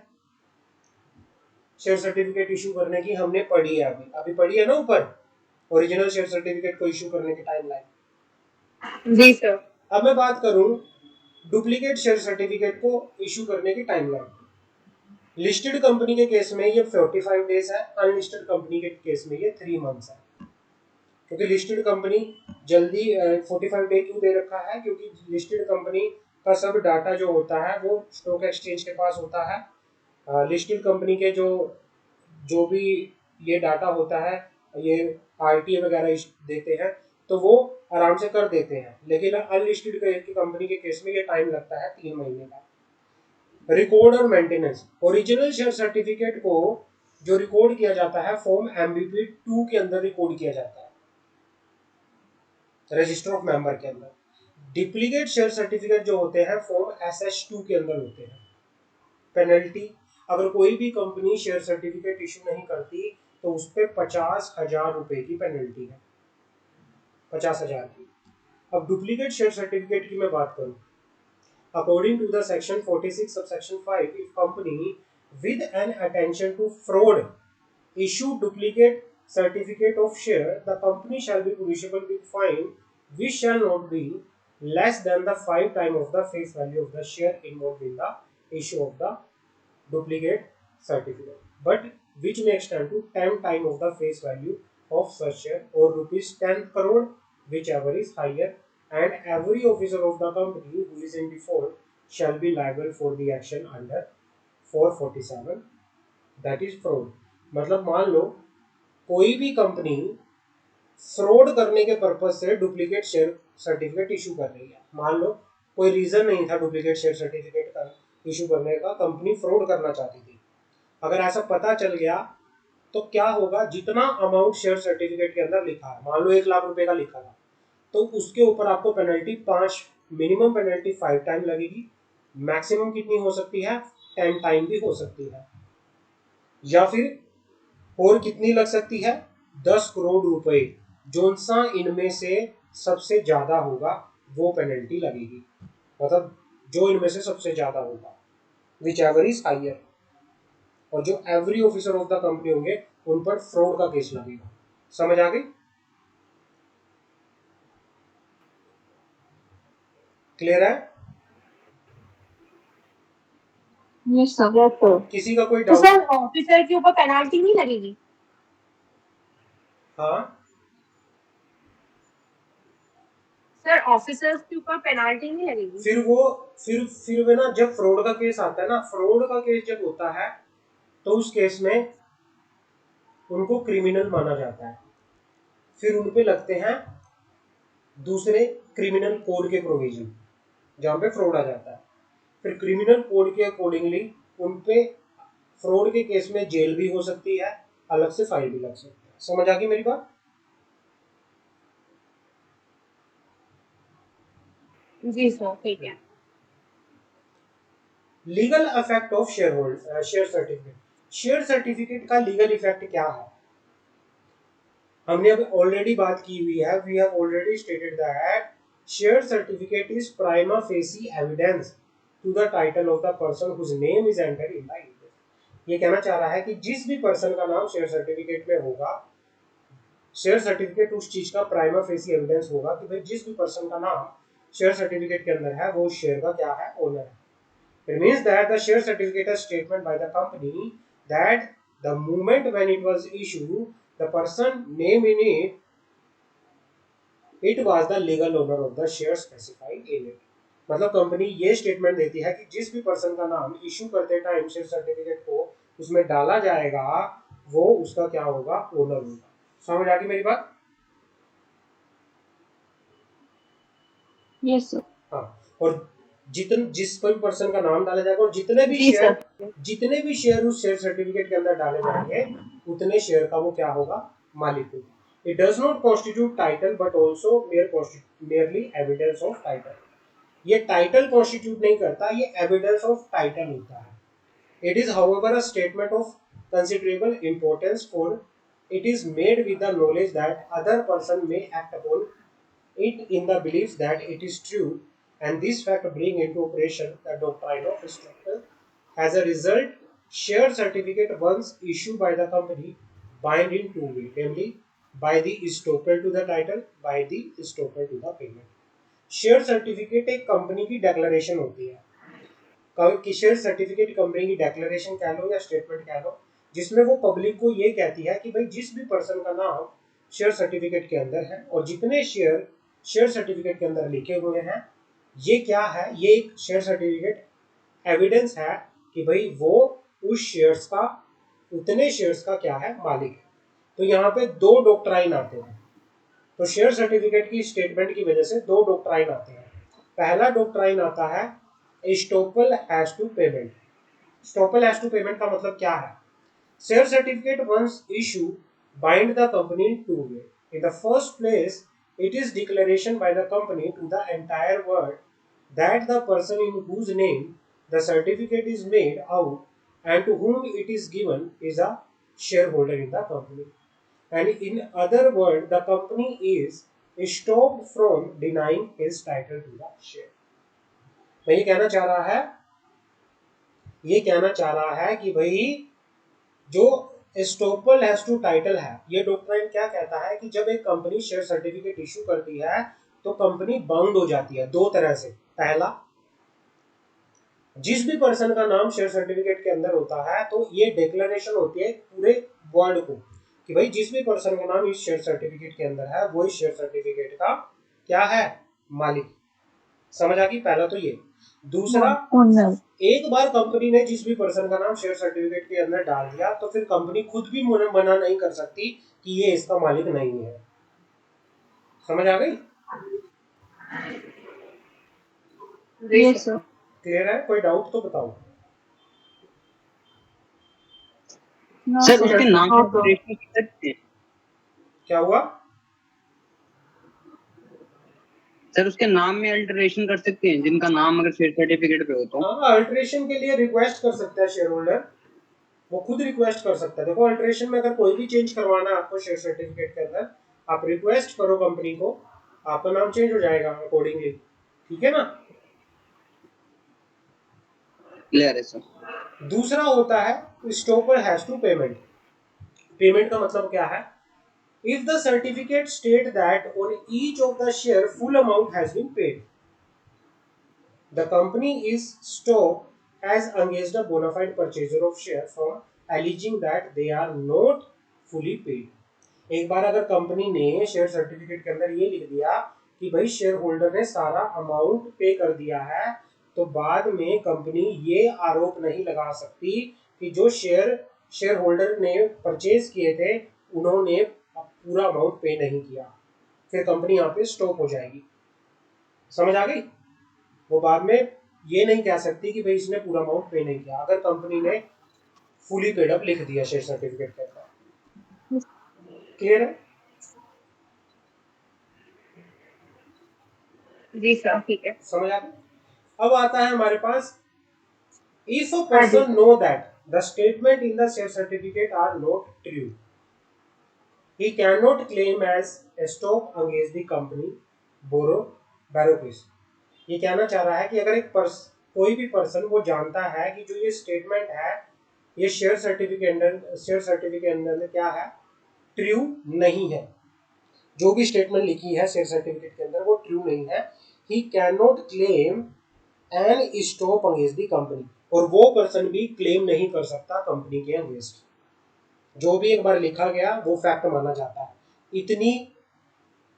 शेयर सर्टिफिकेट इशू करने की, हमने पढ़ी है, अभी पढ़ी है ना ऊपर, ओरिजिनल शेयर सर्टिफिकेट को इशू करने की टाइमलाइन। जी सर। अब मैं बात करूं डुप्लीकेट शेयर सर्टिफिकेट को इशू करने की टाइमलाइन। लिस्टेड कंपनी के केस में ये 45 डेज है, अनलिस्टेड कंपनी के केस में ये 3 मंथ्स है। क्योंकि लिस्टेड कंपनी जल्दी 45 डे क्यों दे रखा है, क्योंकि लिस्टेड कंपनी का सब डाटा जो होता है वो स्टॉक एक्सचेंज के पास होता है। लिस्टेड कंपनी के जो भी ये डाटा होता है, ये आरटीए वगैरह देते हैं, तो वो आराम से कर देते हैं। लेकिन अनलिस्टेड कंपनी के केस में ये टाइम लगता है 3 महीने का। रिकॉर्ड और मेंटेनेंस, ओरिजिनल शेयर सर्टिफिकेट को जो रिकॉर्ड किया जाता है फॉर्म एमबीपी 2 के अंदर रिकॉर्ड किया जाता है, रजिस्टर ऑफ मेंबर के अंदर। डुप्लीकेट शेयर सर्टिफिकेट जो होते हैं फॉर्म SS2 के अंदर होते हैं। पेनल्टी, अगर कोई भी कंपनी शेयर सर्टिफिकेट इशू नहीं करती तो उस पर 50,000 रुपए की पेनल्टी है, 50,000 की। अब डुप्लीकेट शेयर सर्टिफिकेट की मैं बात करूं, according to the section 46 subsection 5, if company with an attention to fraud issue duplicate certificate of share, the company shall be punishable with fine which shall not be less than the 5 times of the face value of the share involved in the issue of the duplicate certificate, but which may extend to 10 times of the face value of such share or rupees 10 crore, whichever is higher, and every officer of the company who is in default shall be liable for the action under 447, that is fraud। मतलब मान लो कोई भी company fraud करने के purpose से duplicate share certificate issue कर रही है, मान लो कोई रीजन नहीं था डुप्लीकेट शेयर सर्टिफिकेट का इशू करने का, कंपनी फ्रॉड करना चाहती थी, अगर ऐसा पता चल गया तो क्या होगा, जितना अमाउंट शेयर सर्टिफिकेट के अंदर लिखा है, मान लो 1 लाख रुपए का लिखा था, तो उसके ऊपर आपको पेनल्टी 5, मिनिमम पेनल्टी 5 टाइम लगेगी, मैक्सिमम कितनी हो सकती है 10 टाइम भी हो सकती है, या फिर और कितनी लग सकती है 10 करोड़ रुपए, जो सा इनमें से सबसे ज्यादा होगा वो पेनल्टी लगेगी, मतलब जो इनमें से सबसे ज्यादा होगा, विच एवर इज हायर। और जो every officer of the company होंगे उन पर फ्रॉड का केस लगेगा। समझ आ गई? क्लियर है? Yes sir. Yes sir. किसी का कोई तो डाउट? सर ऑफिसर के ऊपर पेनाल्टी नहीं लगेगी? हाँ, सर ऑफिसर्स के ऊपर पेनाल्टी नहीं लगेगी? फिर वे ना, जब फ्रॉड का केस आता है ना, फ्रॉड का केस जब होता है तो उस केस में उनको क्रिमिनल माना जाता है, फिर उन पे लगते हैं दूसरे क्रिमिनल कोड के प्रोविजन जहाँ पे फ्रॉड आ जाता है। फिर क्रिमिनल कोड के अकॉर्डिंगली उन पे फ्रॉड के केस में जेल भी हो सकती है, अलग से फाइन भी लग सकती है। समझ आ गई मेरी बात? जी सर, ठीक है। Legal effect of share certificate. Share certificate का लीगल इफेक्ट क्या है? हमने अभी ऑलरेडी बात की हुई है, we have already stated that share certificate is prima facie evidence to the title of the person whose name is entered in the index. ये कहना चाह रहा है कि जिस भी पर्सन का नाम शेयर सर्टिफिकेट में होगा, शेयर सर्टिफिकेट उस चीज का प्राइमा फेसी एविडेंस होगा कि भाई जिस भी पर्सन का नाम शेयर सर्टिफिकेट के अंदर है वो शेयर का क्या है, ओनर है। It means that the share certificate is statement by the company that the moment when it was issued, the person name in it, it was the legal owner of the share specified in it. मतलब company ये statement देती है कि जिस भी person का नाम issue करते टाइम शेयर सर्टिफिकेट को उसमें डाला जाएगा वो उसका क्या होगा, ओनर होगा। समझ आ गई मेरी बात? Yes sir. हाँ, और जिस कोई पर्सन का नाम डाला जाएगा और जितने भी शेयर उस शेयर सर्टिफिकेट के अंदर डाले जाएंगे उतने शेयर का वो क्या होगा, मालिक होगा। It does not constitute title but also merely evidence of title. ये टाइटल कॉन्स्टिट्यूट नहीं करता, ये एविडेंस ऑफ टाइटल होता है। It is however a statement of considerable importance for it is made with the knowledge that other person may act upon it in the belief that it is true, and this fact bring into operation the doctrine of structure. As a result, share certificate once issued by the company bind in two ways, namely by the estoppel to the title, by the estoppel to the payment. Share certificate एक company की declaration होती है कि share certificate company की declaration कह लो या statement कह लो, जिसमें वो पब्लिक को ये कहती है कि भाई जिस भी पर्सन का नाम शेयर सर्टिफिकेट के अंदर है और जितने शेयर सर्टिफिकेट के अंदर लिखे हुए हैं, ये क्या है, ये एक शेयर सर्टिफिकेट एविडेंस है कि भाई वो उस शेयर्स का, उतने शेयर्स का क्या है, मालिक है। तो यहाँ पे दो डॉक्ट्राइन आते हैं। तो शेयर सर्टिफिकेट की स्टेटमेंट की वजह से दो डॉक्ट्राइन आते हैं। पहला डॉक्ट्राइन आता है estoppel has to payment। estoppel has to payment का मतलब क्या है? Share certificate once issued bind the company in two ways. In the first place, it is declaration by the company to the entire world that the person in whose name the certificate is made out and to whom it is given is a shareholder in the company. And in other words, the company is stopped from denying his title to the share. मैं ये कहना चाह रहा है कि भाई जो estoppel has to title है, ये डॉक्ट्राइन क्या कहता है कि जब एक कंपनी शेयर सर्टिफिकेट इशू करती है तो कंपनी बाउंड हो जाती है दो तरह से। पहला, जिस भी पर्सन का नाम शेयर सर्टिफिकेट के अंदर होता है तो ये डिक्लेरेशन होती है पूरे वर्ल्ड को कि भाई जिस भी पर्सन का नाम इस शेयर सर्टिफिकेट के अंदर है वो इस शेयर सर्टिफिकेट का क्या है, मालिक। समझ आ गई? पहला तो ये। दूसरा, एक बार कंपनी ने जिस भी पर्सन का नाम शेयर सर्टिफिकेट के अंदर डाल दिया तो फिर कंपनी खुद भी मना नहीं कर सकती कि ये इसका मालिक नहीं है। समझ आ गई? Yes sir. क्लियर है? कोई डाउट तो बताओ। सर उसके नाम में अल्टरेशन कर सकते हैं? क्या हुआ? सर उसके नाम में अल्टरेशन कर सकते हैं जिनका नाम अगर शेयर सर्टिफिकेट पे हो तो? हाँ, अल्टरेशन के लिए रिक्वेस्ट कर सकता है शेयर होल्डर, वो खुद रिक्वेस्ट कर सकता है। देखो, अल्टरेशन में अगर कोई भी चेंज करवाना है आपको शेयर सर्टिफिकेट के अंदर, आप रिक्वेस्ट करो कंपनी को, आपका नाम चेंज हो जाएगा अकॉर्डिंगली। ठीक है ना? क्लियर है सर। दूसरा होता है estoppel has to payment। Payment का मतलब क्या है? If the certificate state that on each of the share full amount has been paid, the company is stopped as against a bona fide purchaser of share from alleging that they are not fully paid। एक बार अगर company ने share certificate के अंदर ये लिख दिया कि भाई शेयर होल्डर ने सारा अमाउंट पे कर दिया है, तो बाद में कंपनी ये आरोप नहीं लगा सकती कि जो शेयर होल्डर ने परचेज किए थे उन्होंने पूरा अमाउंट पे नहीं किया, फिर कंपनी यहाँ पे स्टॉप हो जाएगी। समझ आ गई? वो बाद में ये नहीं कह सकती कि भाई इसने पूरा अमाउंट पे नहीं किया, अगर कंपनी ने फुली पेड अप लिख दिया शेयर सर्टिफिकेट के अंदर। क्लियर है? जी सर, ठीक है। समझ आ गई? अब आता है हमारे पास, इफ अ हाँ जी person know that the statement in the share certificate are not true, he cannot claim as a stop against the company borrow case। ये कहना चाह रहा है कि अगर कोई भी पर्सन वो जानता है कि जो ये स्टेटमेंट है ये शेयर सर्टिफिकेट अंदर क्या है, ट्रू नहीं है, जो भी स्टेटमेंट लिखी है शेयर सर्टिफिकेट के अंदर वो ट्रू नहीं है, he can not claim an stop against the company, और वो पर्सन भी क्लेम नहीं कर सकता कंपनी के अगेंस्ट। जो भी एक बार लिखा गया वो फैक्ट माना जाता है।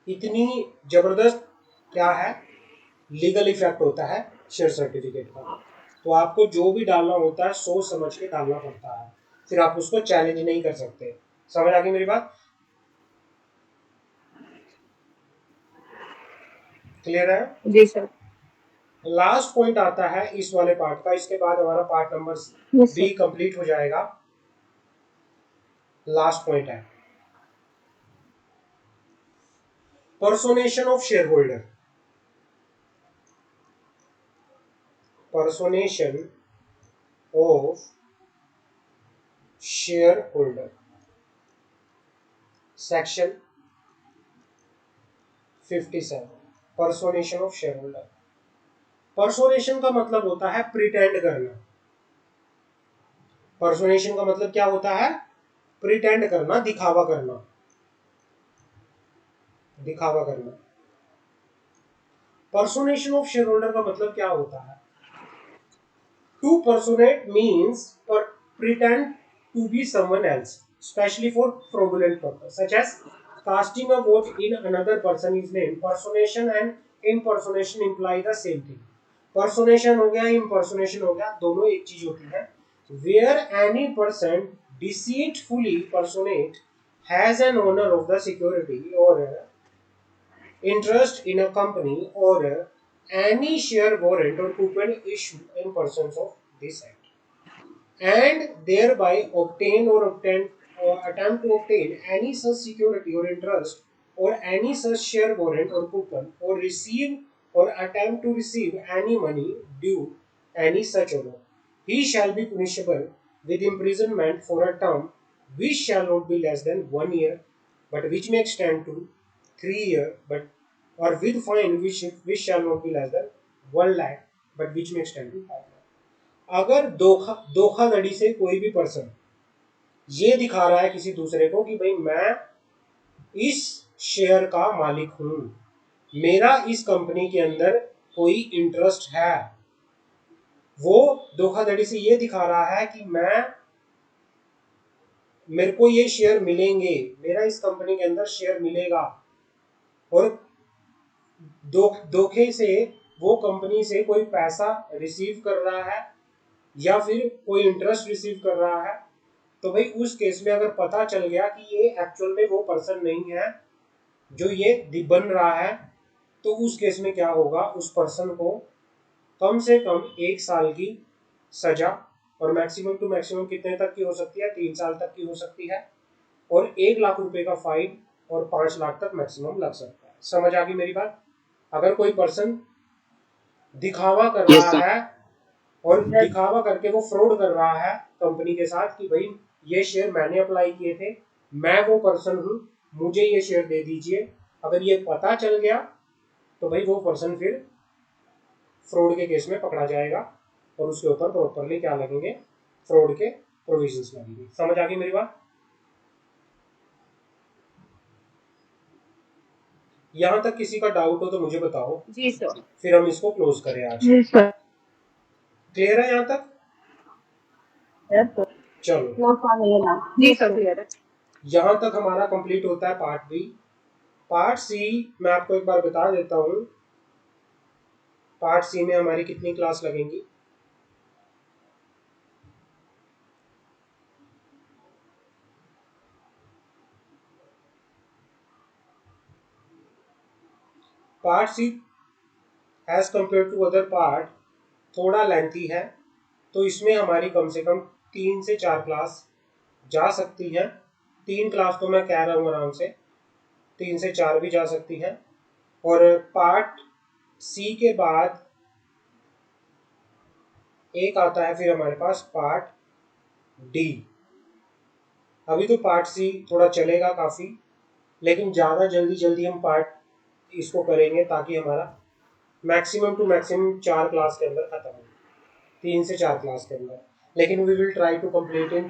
इतनी जबरदस्त क्या है, लीगल इफेक्ट होता है शेयर सर्टिफिकेट का। तो आपको जो भी डालना होता है सोच समझ के डालना पड़ता है, फिर आप उसको चैलेंज नहीं कर सकते। समझ आ गई मेरी बात? क्लियर है? जी सर। लास्ट पॉइंट आता है इस वाले पार्ट का, इसके बाद हमारा part number yes B sir. Complete हो जाएगा। लास्ट पॉइंट है personation of share holder. Personation of share holder, section 57, personation of share holder. Personation का मतलब होता है प्रिटेंड करना। पर्सोनेशन का मतलब क्या होता है? प्रिटेंड करना, दिखावा करना, दिखावा करना। पर्सोनेशन ऑफ शेयर होल्डर का मतलब क्या होता है? To personate means pretend to be someone else, especially for fraudulent purpose, such as casting a vote in another person's name। Personation and impersonation imply the same thing। Personation हो गया, impersonation हो गया, दोनों एक चीज होती है। Where any person deceitfully personate has an owner of the security or interest in a company or any share warrant or coupon issued in persons of this act, and thereby obtain or attempt to obtain any such security or interest or any such share warrant or coupon, or receive or attempt to receive any money due any such owner, he shall be punishable with imprisonment for a term which shall not be less than 1 year, but which may extend to 3 years, but or with fine which shall not be less than 1 lakh, but which may extend to 5 lakh। अगर धोखाधड़ी से कोई भी person ये दिखा रहा है किसी दूसरे को कि भाई मैं इस शेयर का मालिक हूं, मेरा इस कंपनी के अंदर कोई इंटरेस्ट है, वो धोखाधड़ी से ये दिखा रहा है कि मेरे को ये शेयर मिलेंगे, मेरा इस कंपनी के अंदर शेयर मिलेगा, और धोखे से वो कंपनी से कोई पैसा रिसीव कर रहा है या फिर कोई इंटरेस्ट रिसीव कर रहा है, तो भाई उस केस में अगर पता चल गया कि ये एक्चुअल में वो पर्सन नहीं है जो ये बन रहा है, तो उस केस में क्या होगा, उस पर्सन को कम से कम 1 साल की सजा, और मैक्सिमम टू मैक्सिमम कितने तक की हो सकती है, 3 साल तक की हो सकती है, और 1 लाख रुपए का फाइन और 5 लाख तक मैक्सिमम लग सकता है। समझ आ गई मेरी बात? अगर कोई पर्सन दिखावा कर Yes, रहा sir. है और दिखावा करके वो फ्रॉड कर रहा है कंपनी के साथ कि भाई ये शेयर मैंने अप्लाई किए थे, मैं वो पर्सन हूं, मुझे ये शेयर दे दीजिए, अगर ये पता चल गया तो भाई वो पर्सन फिर फ्रॉड के केस में पकड़ा जाएगा और उसके ऊपर प्रॉपरली क्या लगेंगे, फ्रॉड के प्रोविजंस लगेंगे। समझ आ गई मेरी बात? यहां तक किसी का डाउट हो तो मुझे बताओ, जी सर। फिर हम इसको क्लोज करें आज। जी सर। क्लियर है यहां तक? Yes sir. चलो, जी सर, क्लियर है। यहां तक हमारा कंप्लीट होता है पार्ट बी। पार्ट सी मैं आपको एक बार बता देता हूँ। पार्ट सी में हमारी कितनी क्लास लगेंगी। Part C as compare to other part थोड़ा लेंथी है, तो इसमें हमारी कम से कम 3 से 4 क्लास जा सकती हैं। 3 क्लास तो मैं कह रहा हूँ आराम से, 3 से 4 भी जा सकती हैं। और पार्ट सी के बाद एक आता है फिर हमारे पास पार्ट डी। अभी तो पार्ट सी थोड़ा चलेगा काफ़ी, लेकिन ज़्यादा जल्दी जल्दी हम पार्ट इसको करेंगे ताकि हमारा मैक्सिमम टू मैक्सिमम 4 क्लास के अंदर खत्म हो, 3 से 4 क्लास के अंदर। लेकिन we will try to complete in